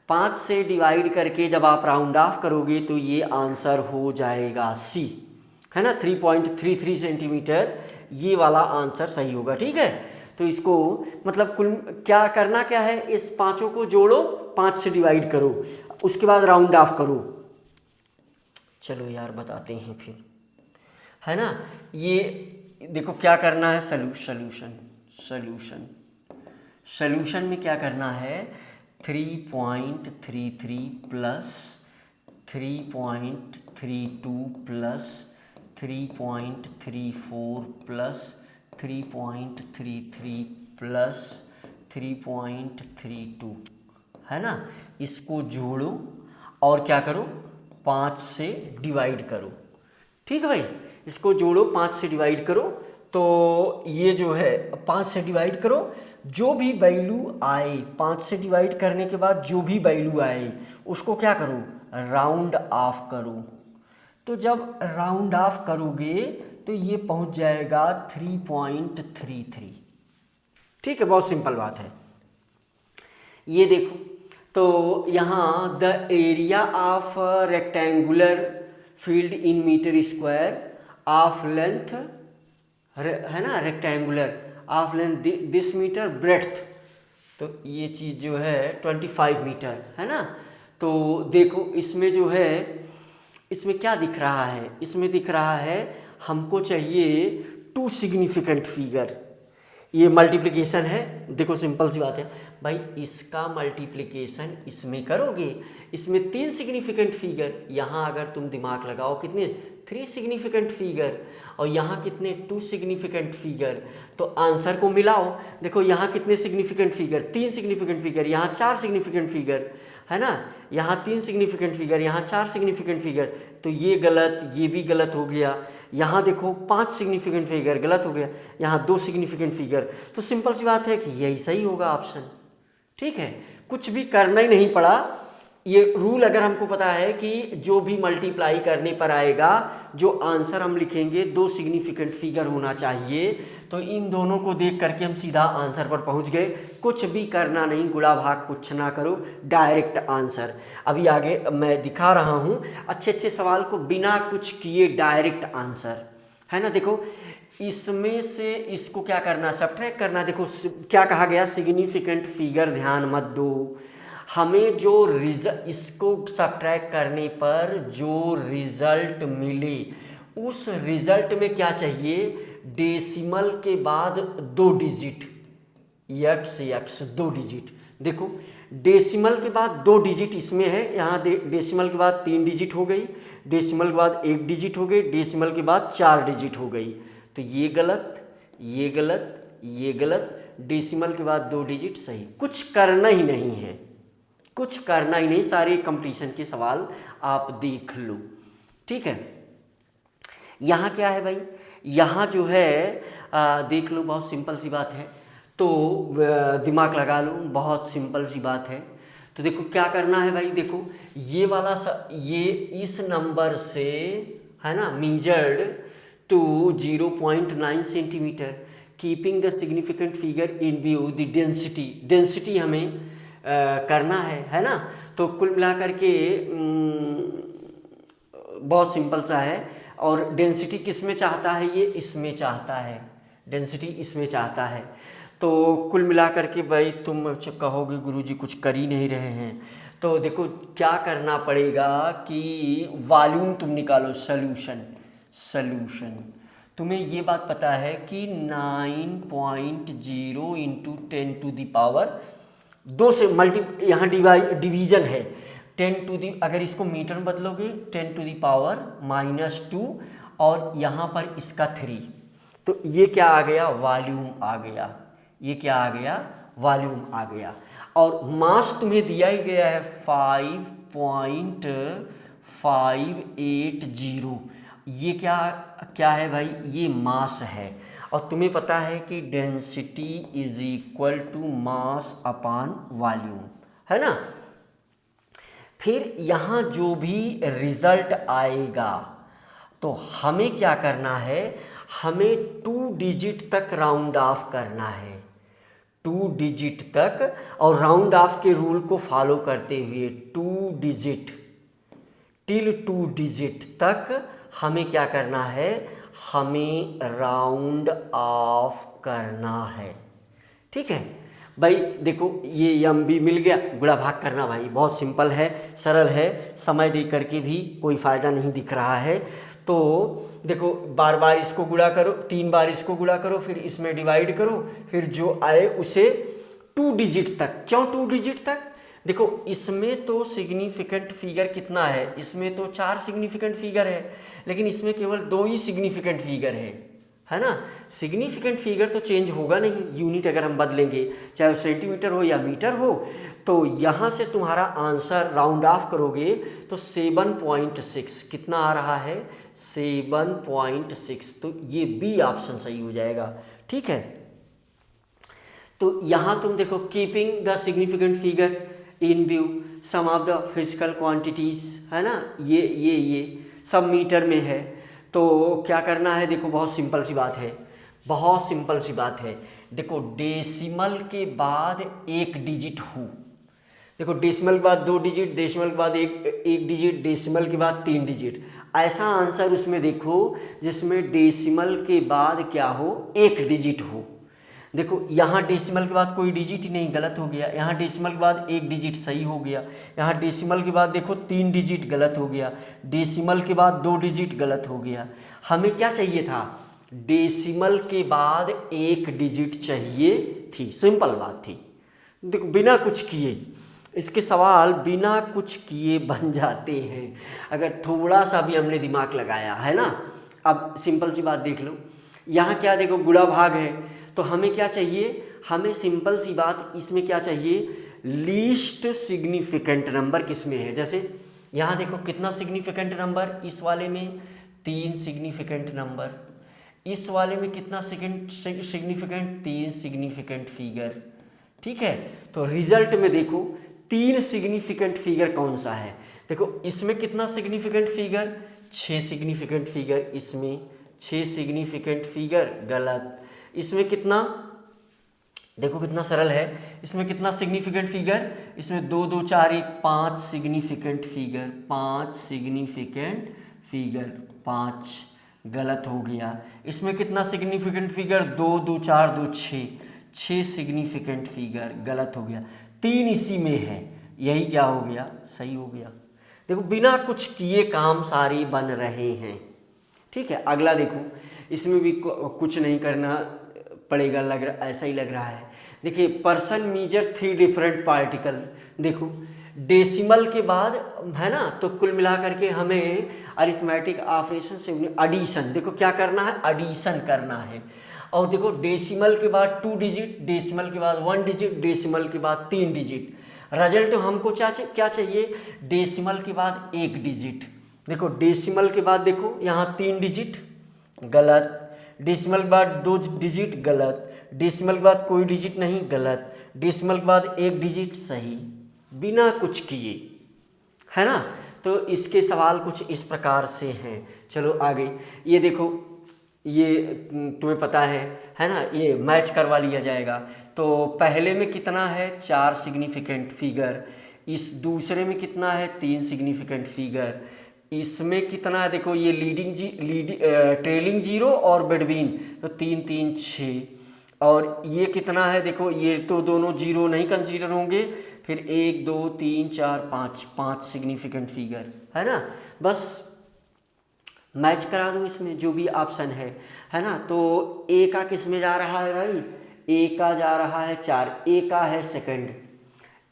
5 से डिवाइड करके जब आप राउंड ऑफ करोगे तो ये आंसर हो जाएगा सी, है ना। 3.33 सेंटीमीटर ये वाला आंसर सही होगा। ठीक है, तो इसको मतलब कुल क्या करना क्या है, इस पांचों को जोड़ो, 5 से डिवाइड करो, उसके बाद राउंड ऑफ करो। चलो यार बताते हैं फिर, है ना। ये देखो क्या करना है, सॉल्यूशन में क्या करना है, 3.33 प्लस 3.32 प्लस 3.34 प्लस 3.33 प्लस 3.32, है ना। इसको जोड़ो और क्या करो, 5 से डिवाइड करो। ठीक है भाई, इसको जोड़ो, 5 से डिवाइड करो। तो ये जो है 5 से डिवाइड करो, जो भी वैल्यू आए 5 से डिवाइड करने के बाद जो भी वैल्यू आए उसको क्या करो, राउंड ऑफ करो। तो जब राउंड ऑफ करोगे तो ये पहुंच जाएगा 3.33। ठीक है, बहुत सिंपल बात है। ये देखो, तो यहाँ the area of rectangular field in metre square of length, है ना, rectangular of length this metre breadth, तो ये चीज़ जो है 25 मीटर, है ना। तो देखो इसमें जो है, इसमें क्या दिख रहा है, इसमें दिख रहा है हमको चाहिए 2 सिग्निफिकेंट फिगर। ये मल्टीप्लिकेशन है, देखो सिंपल सी बात है भाई, इसका मल्टीप्लिकेशन इसमें करोगे, इसमें 3 सिग्निफिकेंट फिगर, यहाँ अगर तुम दिमाग लगाओ कितने, 3 सिग्निफिकेंट फिगर, और यहाँ कितने, 2 सिग्निफिकेंट फिगर। तो आंसर को मिलाओ, देखो यहाँ कितने सिग्निफिकेंट फिगर, 3 सिग्निफिकेंट फिगर, यहाँ 4 सिग्निफिकेंट फिगर, है ना। यहाँ 3 सिग्निफिकेंट फिगर, यहाँ 4 सिग्निफिकेंट फिगर, तो ये गलत, ये भी गलत हो गया। यहाँ देखो 5 सिग्निफिकेंट फिगर, गलत हो गया। यहाँ 2 सिग्निफिकेंट फिगर, तो सिंपल सी बात है कि यही सही होगा ऑप्शन। ठीक है, कुछ भी करना ही नहीं पड़ा, ये रूल अगर हमको पता है कि जो भी मल्टीप्लाई करने पर आएगा, जो आंसर हम लिखेंगे 2 सिग्निफिकेंट फिगर होना चाहिए, तो इन दोनों को देख करके हम सीधा आंसर पर पहुंच गए। कुछ भी करना नहीं, गुणा भाग कुछ ना करो, डायरेक्ट आंसर। अभी आगे मैं दिखा रहा हूं अच्छे अच्छे सवाल को बिना कुछ किए डायरेक्ट आंसर, है ना। देखो इसमें से इसको क्या करना, सब्ट्रैक्ट करना। देखो क्या कहा गया, सिग्निफिकेंट फिगर ध्यान मत दो, हमें जो इसको सब्ट्रैक्ट करने पर जो रिजल्ट मिले उस रिजल्ट में क्या चाहिए, डेसिमल के बाद 2 डिजिट, x 2 डिजिट। देखो डेसिमल के बाद 2 डिजिट इसमें है, यहाँ डेसिमल के बाद 3 डिजिट हो गई, डेसिमल के बाद 1 डिजिट हो गई, डेसिमल के बाद 4 डिजिट हो गई। तो ये गलत, ये गलत, ये गलत, डेसिमल के बाद 2 डिजिट सही। कुछ करना ही नहीं है, कुछ करना ही नहीं, सारे कंपटीशन के सवाल आप देख लो, ठीक है। यहाँ क्या है भाई, यहाँ जो है देख लो, बहुत सिंपल सी बात है, तो दिमाग लगा लो, बहुत सिंपल सी बात है। तो देखो क्या करना है भाई, देखो ये वाला ये इस नंबर से, है ना, measured to 0.9 centimetre, keeping the significant figure in view the density, density हमें करना है ना। तो कुल मिलाकर के बहुत सिंपल सा है। और डेंसिटी किस में चाहता है, ये इसमें चाहता है, डेंसिटी इसमें चाहता है। तो कुल मिलाकर के भाई तुम कहोगे गुरुजी कुछ कर ही नहीं रहे हैं, तो देखो क्या करना पड़ेगा कि वॉल्यूम तुम निकालो, सॉल्यूशन। तुम्हें ये बात पता है कि 9.0 इंटू 10 टू दी पावर 2 से यहाँ डिवीजन है, 10 टू दी, अगर इसको मीटर में बदलोगे 10 टू दी पावर -2 और यहाँ पर इसका 3, तो ये क्या आ गया, वॉल्यूम आ गया, ये क्या आ गया, वॉल्यूम आ गया। और मास तुम्हें दिया ही गया है 5.580, ये क्या है भाई, ये मास है। और तुम्हें पता है कि density is equal to mass upon volume, है ना। फिर यहाँ जो भी रिजल्ट आएगा तो हमें क्या करना है, हमें 2 डिजिट तक राउंड ऑफ करना है, 2 डिजिट तक, और राउंड ऑफ के रूल को फॉलो करते हुए 2 डिजिट टिल 2 डिजिट तक हमें क्या करना है, हमें राउंड ऑफ करना है, ठीक है भाई। देखो ये एम बी मिल गया, गुणा भाग करना भाई बहुत सिंपल है, सरल है, समय दे करके भी कोई फ़ायदा नहीं दिख रहा है। तो देखो बार बार इसको गुणा करो, 3 बार इसको गुणा करो, फिर इसमें डिवाइड करो, फिर जो आए उसे 2 डिजिट तक। क्यों 2 डिजिट तक, देखो इसमें तो सिग्निफिकेंट फिगर कितना है, इसमें तो 4 सिग्निफिकेंट फिगर है, लेकिन इसमें केवल 2 ही सिग्निफिकेंट फिगर है ना। सिग्निफिकेंट फिगर तो चेंज होगा नहीं, यूनिट अगर हम बदलेंगे, चाहे वो सेंटीमीटर हो या मीटर हो। तो यहाँ से तुम्हारा आंसर राउंड ऑफ करोगे तो 7.6 कितना आ रहा है, 7.6, तो ये बी ऑप्शन सही हो जाएगा, ठीक है। तो यहाँ तुम देखो, keeping the significant figure in view some of the physical quantities, है ना, ये सब मीटर में है। तो क्या करना है, देखो बहुत सिंपल सी बात है, बहुत सिंपल सी बात है। देखो डेसिमल के बाद 1 डिजिट हो, देखो डेसिमल के बाद 2 डिजिट, डेसिमल के बाद एक डिजिट, डेसिमल के बाद 3 डिजिट, ऐसा आंसर उसमें देखो जिसमें डेसिमल के बाद क्या हो, 1 डिजिट हो। देखो यहाँ डेसिमल के बाद कोई डिजिट ही नहीं, गलत हो गया। यहाँ डेसिमल के बाद 1 डिजिट सही हो गया। यहाँ डेसिमल के बाद देखो 3 डिजिट गलत हो गया। डेसिमल के बाद 2 डिजिट गलत हो गया। हमें क्या चाहिए था, डेसिमल के बाद 1 डिजिट चाहिए थी, सिंपल बात थी। देखो बिना कुछ किए इसके सवाल बिना कुछ किए बन जाते हैं, अगर थोड़ा सा भी हमने दिमाग लगाया, है ना। अब सिंपल सी बात देख लो, यहाँ क्या देखो गुणा भाग है, तो हमें क्या चाहिए, हमें सिंपल सी बात इसमें क्या चाहिए, लीस्ट सिग्निफिकेंट नंबर किस में है। जैसे यहाँ देखो कितना सिग्निफिकेंट नंबर, इस वाले में 3 सिग्निफिकेंट नंबर, इस वाले में कितना सिग्निफिकेंट, 3 सिग्निफिकेंट फिगर, ठीक है। तो रिजल्ट में देखो 3 सिग्निफिकेंट फिगर कौन सा है। देखो इसमें कितना सिग्निफिकेंट फिगर, 6 सिग्निफिकेंट फिगर, इसमें 6 सिग्निफिकेंट फिगर, गलत। इसमें कितना, देखो कितना सरल है, इसमें कितना सिग्निफिकेंट फिगर, इसमें 2 2 4 1 5 सिग्निफिकेंट फिगर, 5 सिग्निफिकेंट फिगर, 5 गलत हो गया। इसमें कितना सिग्निफिकेंट फिगर, 2 2 4 2 6, 6 सिग्निफिकेंट फिगर, गलत हो गया। 3 इसी में है, यही क्या हो गया, सही हो गया। देखो बिना कुछ किए काम सारे बन रहे हैं, ठीक है। अगला देखो, इसमें भी कुछ नहीं करना पड़ेगा, लग रहा ऐसा ही लग रहा है। देखिए पर्सन मेजर 3 डिफरेंट पार्टिकल, देखो डेसिमल के बाद है ना, तो कुल मिला करके हमें अरिथमेटिक ऑपरेशन से एडिशन, देखो क्या करना है, एडिशन करना है। और देखो डेसिमल के बाद 2 डिजिट, डेसिमल के बाद 1 डिजिट, डेसिमल के बाद 3 डिजिट। रिजल्ट हमको क्या चाहिए, डेसिमल के बाद 1 डिजिट। देखो डेसिमल के बाद देखो यहाँ 3 डिजिट, गलत। डेसिमल के बाद 2 डिजिट, गलत। डेसिमल के बाद कोई डिजिट नहीं, गलत। डेसिमल के बाद 1 डिजिट, सही, बिना कुछ किए, है ना। तो इसके सवाल कुछ इस प्रकार से हैं। चलो आगे, ये देखो, ये तुम्हें पता है ना, ये मैच करवा लिया जाएगा। तो पहले में कितना है, 4 सिग्निफिकेंट फिगर, इस दूसरे में कितना है, 3 सिग्निफिकेंट फिगर, इसमें कितना है, देखो ये ट्रेलिंग जीरो और बिटवीन, तो 3 3 6, और ये कितना है, देखो ये तो दोनों जीरो नहीं कंसीडर होंगे, फिर 1 2 3 4 5, 5 सिग्निफिकेंट फिगर, है ना। बस मैच करा दो इसमें जो भी ऑप्शन है ना। तो ए का किस में जा रहा है भाई, ए का जा रहा है 4, ए का है सेकंड,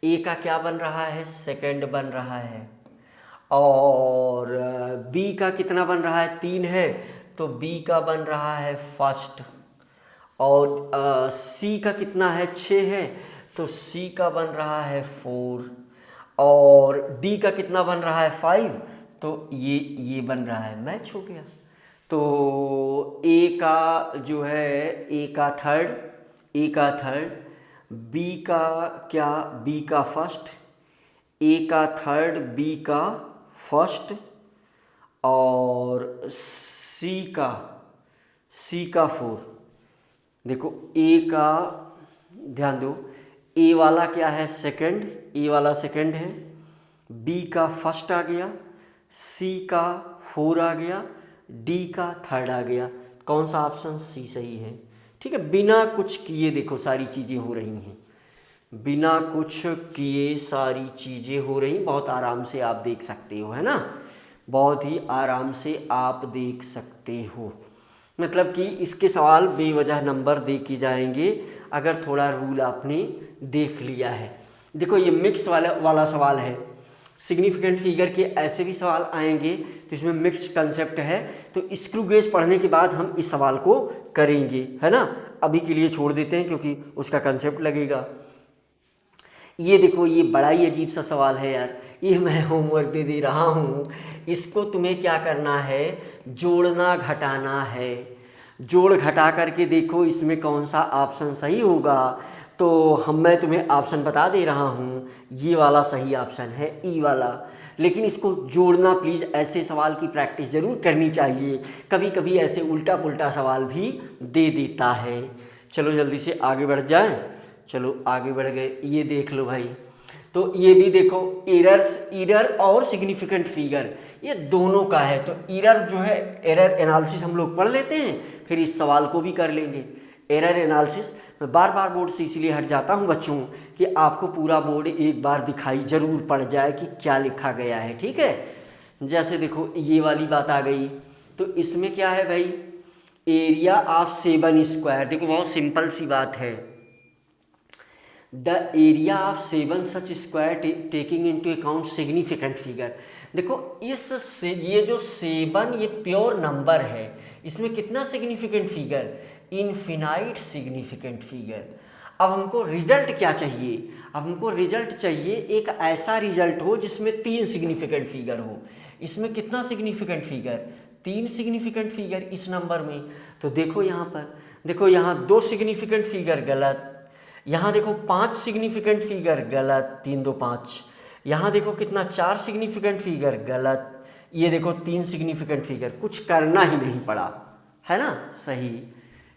ए का क्या बन रहा है, सेकंड बन रहा है। और बी का कितना बन रहा है, 3 है, तो बी का बन रहा है फर्स्ट। और सी का कितना है, 6 है, तो सी का बन रहा है 4। और डी का कितना बन रहा है, 5, तो ये बन रहा है, मैच हो गया। तो ए का जो है, ए का थर्ड, ए का थर्ड, बी का क्या, बी का फर्स्ट, ए का थर्ड, बी का फर्स्ट, और सी का 4। देखो ए का ध्यान दो, ए वाला क्या है, सेकंड, ए वाला सेकंड है, बी का फर्स्ट आ गया, सी का 4 आ गया, डी का थर्ड आ गया। कौन सा ऑप्शन, सी सही है, ठीक है। बिना कुछ किए देखो सारी चीज़ें हो रही हैं, बिना कुछ किए सारी चीज़ें हो रही, बहुत आराम से आप देख सकते हो, है ना, बहुत ही आराम से आप देख सकते हो। मतलब कि इसके सवाल बेवजह नंबर दे के जाएंगे अगर थोड़ा रूल आपने देख लिया है। देखो ये मिक्स वाला सवाल है, सिग्निफिकेंट फिगर के ऐसे भी सवाल आएंगे, तो इसमें मिक्स्ड कंसेप्ट है, तो स्क्रू गेज पढ़ने के बाद हम इस सवाल को करेंगे, है ना। अभी के लिए छोड़ देते हैं क्योंकि उसका कंसेप्ट लगेगा। ये देखो, ये बड़ा ही अजीब सा सवाल है यार, ये मैं होमवर्क दे रहा हूँ, इसको तुम्हें क्या करना है, जोड़ना घटाना है। जोड़ घटा करके देखो इसमें कौन सा ऑप्शन सही होगा। तो मैं तुम्हें ऑप्शन बता दे रहा हूँ, ये वाला सही ऑप्शन है, ई वाला। लेकिन इसको जोड़ना प्लीज़, ऐसे सवाल की प्रैक्टिस ज़रूर करनी चाहिए, कभी कभी ऐसे उल्टा पुल्टा सवाल भी दे देता है। चलो जल्दी से आगे बढ़ जाएं। चलो आगे बढ़ गए, ये देख लो भाई, तो ये भी देखो, एरर और सिग्निफिकेंट फिगर, ये दोनों का है। तो एरर जो है, एरर एनालिसिस हम लोग पढ़ लेते हैं, फिर इस सवाल को भी कर लेंगे। एरर एनालिसिस मैं बार बार बोर्ड से इसीलिए हट जाता हूँ बच्चों कि आपको पूरा बोर्ड एक बार दिखाई जरूर पड़ जाए कि क्या लिखा गया है, ठीक है। जैसे देखो ये वाली बात आ गई, तो इसमें क्या है भाई, एरिया ऑफ 7 स्क्वायर, देखो बहुत सिंपल सी बात है, the area of 7 such square taking into account significant figure. देखो ये जो 7 ये प्योर नंबर है, इसमें कितना significant figure, infinite significant figure. अब हमको रिजल्ट क्या चाहिए, अब हमको रिजल्ट चाहिए एक ऐसा रिजल्ट हो जिसमें 3 सिग्निफिकेंट फिगर हो। इसमें कितना सिग्निफिकेंट फिगर, 3 सिग्निफिकेंट फिगर इस नंबर में। तो देखो यहाँ पर, देखो यहाँ 2 सिग्निफिकेंट फिगर, गलत। यहाँ देखो 5 सिग्निफिकेंट फिगर, गलत, 3 2 5। यहाँ देखो कितना 4 सिग्निफिकेंट फिगर, गलत। ये देखो 3 सिग्निफिकेंट फिगर, कुछ करना ही नहीं पड़ा, है ना, सही।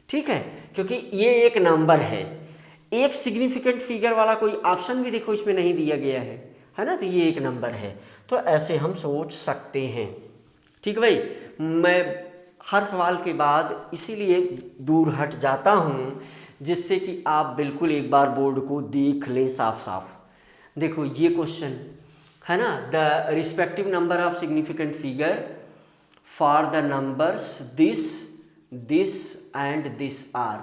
ठीक है, क्योंकि ये एक नंबर है, एक सिग्निफिकेंट फिगर वाला कोई ऑप्शन भी देखो इसमें नहीं दिया गया है ना, तो ये एक नंबर है। तो ऐसे हम सोच सकते हैं। ठीक भाई, मैं हर सवाल के बाद इसीलिए दूर हट जाता हूँ जिससे कि आप बिल्कुल एक बार बोर्ड को देख लें साफ साफ। देखो ये क्वेश्चन है ना, the respective number of significant figure for the numbers this this and this are,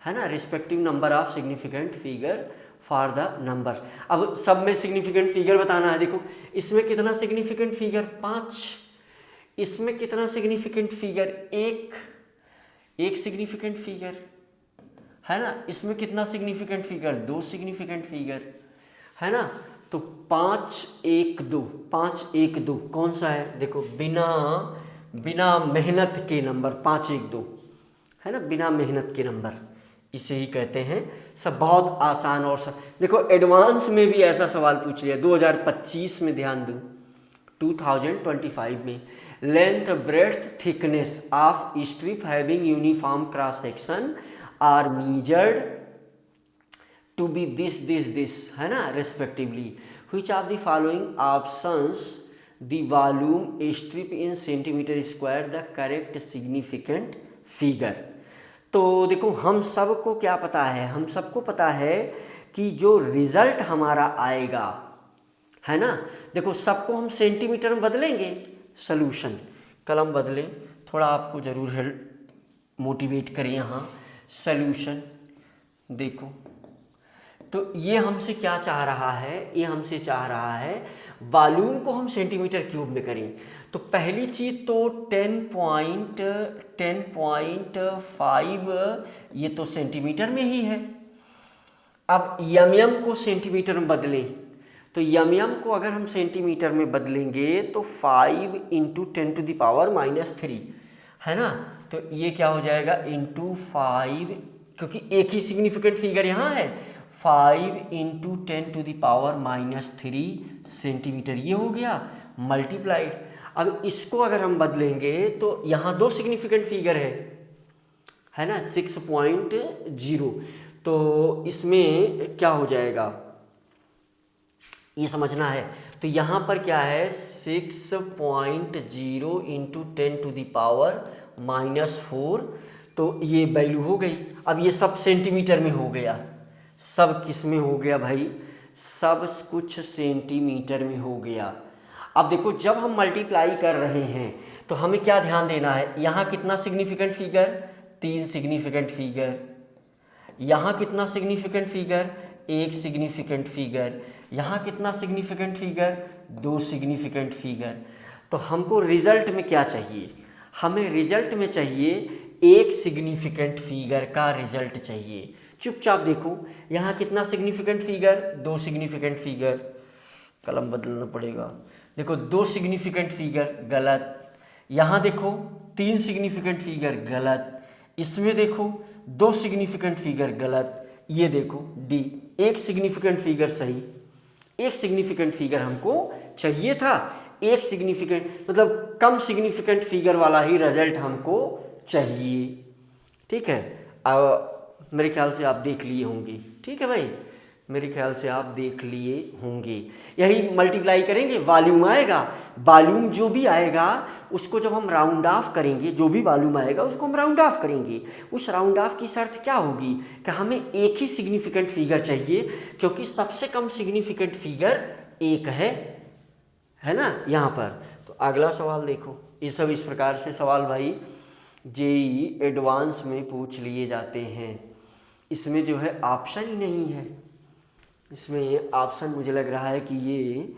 है ना, respective number of significant figure for the number. अब सब में सिग्निफिकेंट फिगर बताना है। देखो इसमें कितना सिग्निफिकेंट फिगर, 5। इसमें कितना सिग्निफिकेंट फिगर, एक सिग्निफिकेंट फिगर, है ना। इसमें कितना सिग्निफिकेंट फिगर, 2 सिग्निफिकेंट फिगर, है ना। तो 5 1 2, 5 1 2 कौन सा है, देखो बिना मेहनत के नंबर, 5 1 2, है ना, बिना मेहनत के नंबर, इसे ही कहते हैं। सब बहुत आसान। और सब देखो एडवांस में भी ऐसा सवाल पूछ लिया 2025 में, ध्यान दो 2025 में, length breadth thickness of strip having uniform cross section are measured to be this, है ना, respectively. Which of the following options the volume strip in centimetre square the correct significant figure. तो देखो हम सबको क्या पता है, हम सबको पता है कि जो रिजल्ट हमारा आएगा, है ना, देखो सबको हम सेंटीमीटर में बदलेंगे। सॉल्यूशन, कलम बदलें, थोड़ा आपको ज़रूर हेल्प मोटिवेट करें यहाँ। सॉल्यूशन देखो, तो ये हमसे क्या चाह रहा है, ये हमसे चाह रहा है वॉल्यूम को हम सेंटीमीटर क्यूब में करें। तो पहली चीज़ तो 10.5 ये तो सेंटीमीटर में ही है। अब यम को सेंटीमीटर में बदलें, तो यम को अगर हम सेंटीमीटर में बदलेंगे तो 5 × 10⁻³ है ना। तो ये क्या हो जाएगा, × 5, क्योंकि एक ही सिग्निफिकेंट फिगर यहाँ है, 5 × 10⁻³ सेंटीमीटर, ये हो गया मल्टीप्लाइड। अब इसको अगर हम बदलेंगे तो यहाँ 2 सिग्निफिकेंट फिगर है ना, 6.0, तो इसमें क्या हो जाएगा ये समझना है। तो यहाँ पर क्या है 6.0 × 10⁻⁴, तो ये वैल्यू हो गई। अब ये सब सेंटीमीटर में हो गया, सब किस में हो गया भाई, सब कुछ सेंटीमीटर में हो गया। अब देखो जब हम मल्टीप्लाई कर रहे हैं तो हमें क्या ध्यान देना है, यहाँ कितना सिग्निफिकेंट फिगर, 3 सिग्निफिकेंट फिगर, यहाँ कितना सिग्निफिकेंट फिगर, 1 सिग्निफिकेंट फिगर, यहाँ कितना सिग्निफिकेंट फिगर, 2 सिग्निफिकेंट फिगर। तो हमको रिजल्ट में क्या चाहिए, हमें रिजल्ट में चाहिए 1 सिग्निफिकेंट फिगर का रिजल्ट चाहिए। चुपचाप देखो यहाँ कितना सिग्निफिकेंट फिगर, 2 सिग्निफिकेंट फिगर, कलम बदलना पड़ेगा। देखो 2 सिग्निफिकेंट फिगर, गलत। यहाँ देखो 3 सिग्निफिकेंट फिगर, गलत। इसमें देखो 2 सिग्निफिकेंट फिगर, गलत। ये देखो डी, 1 सिग्निफिकेंट फिगर सही। 1 सिग्निफिकेंट फिगर हमको चाहिए था, 1 सिग्निफिकेंट मतलब कम सिग्निफिकेंट फिगर वाला ही रिजल्ट हमको चाहिए। ठीक है, मेरे ख्याल से आप देख लिए होंगे। ठीक है भाई, मेरे ख्याल से आप देख लिए होंगे। यही मल्टीप्लाई करेंगे, वॉल्यूम आएगा, वॉल्यूम जो भी आएगा उसको जब हम राउंड ऑफ करेंगे, जो भी वॉल्यूम आएगा उसको हम राउंड ऑफ करेंगे। उस राउंड ऑफ की शर्त क्या होगी कि हमें एक ही सिग्निफिकेंट फिगर चाहिए, क्योंकि सबसे कम सिग्निफिकेंट फिगर 1 है ना यहाँ पर। तो अगला सवाल देखो, ये सब इस प्रकार से सवाल भाई जेईई एडवांस में पूछ लिए जाते हैं। इसमें जो है ऑप्शन ही नहीं है, इसमें ऑप्शन मुझे लग रहा है कि ये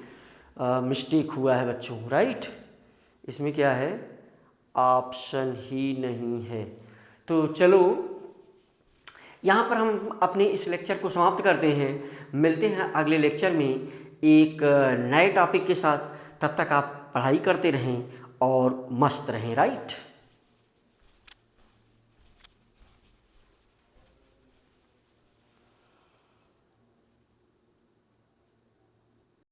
मिस्टेक हुआ है बच्चों, राइट। इसमें क्या है, ऑप्शन ही नहीं है। तो चलो यहाँ पर हम अपने इस लेक्चर को समाप्त करते हैं, मिलते हैं अगले लेक्चर में एक नए टॉपिक के साथ। तब तक आप पढ़ाई करते रहें और मस्त रहें, राइट।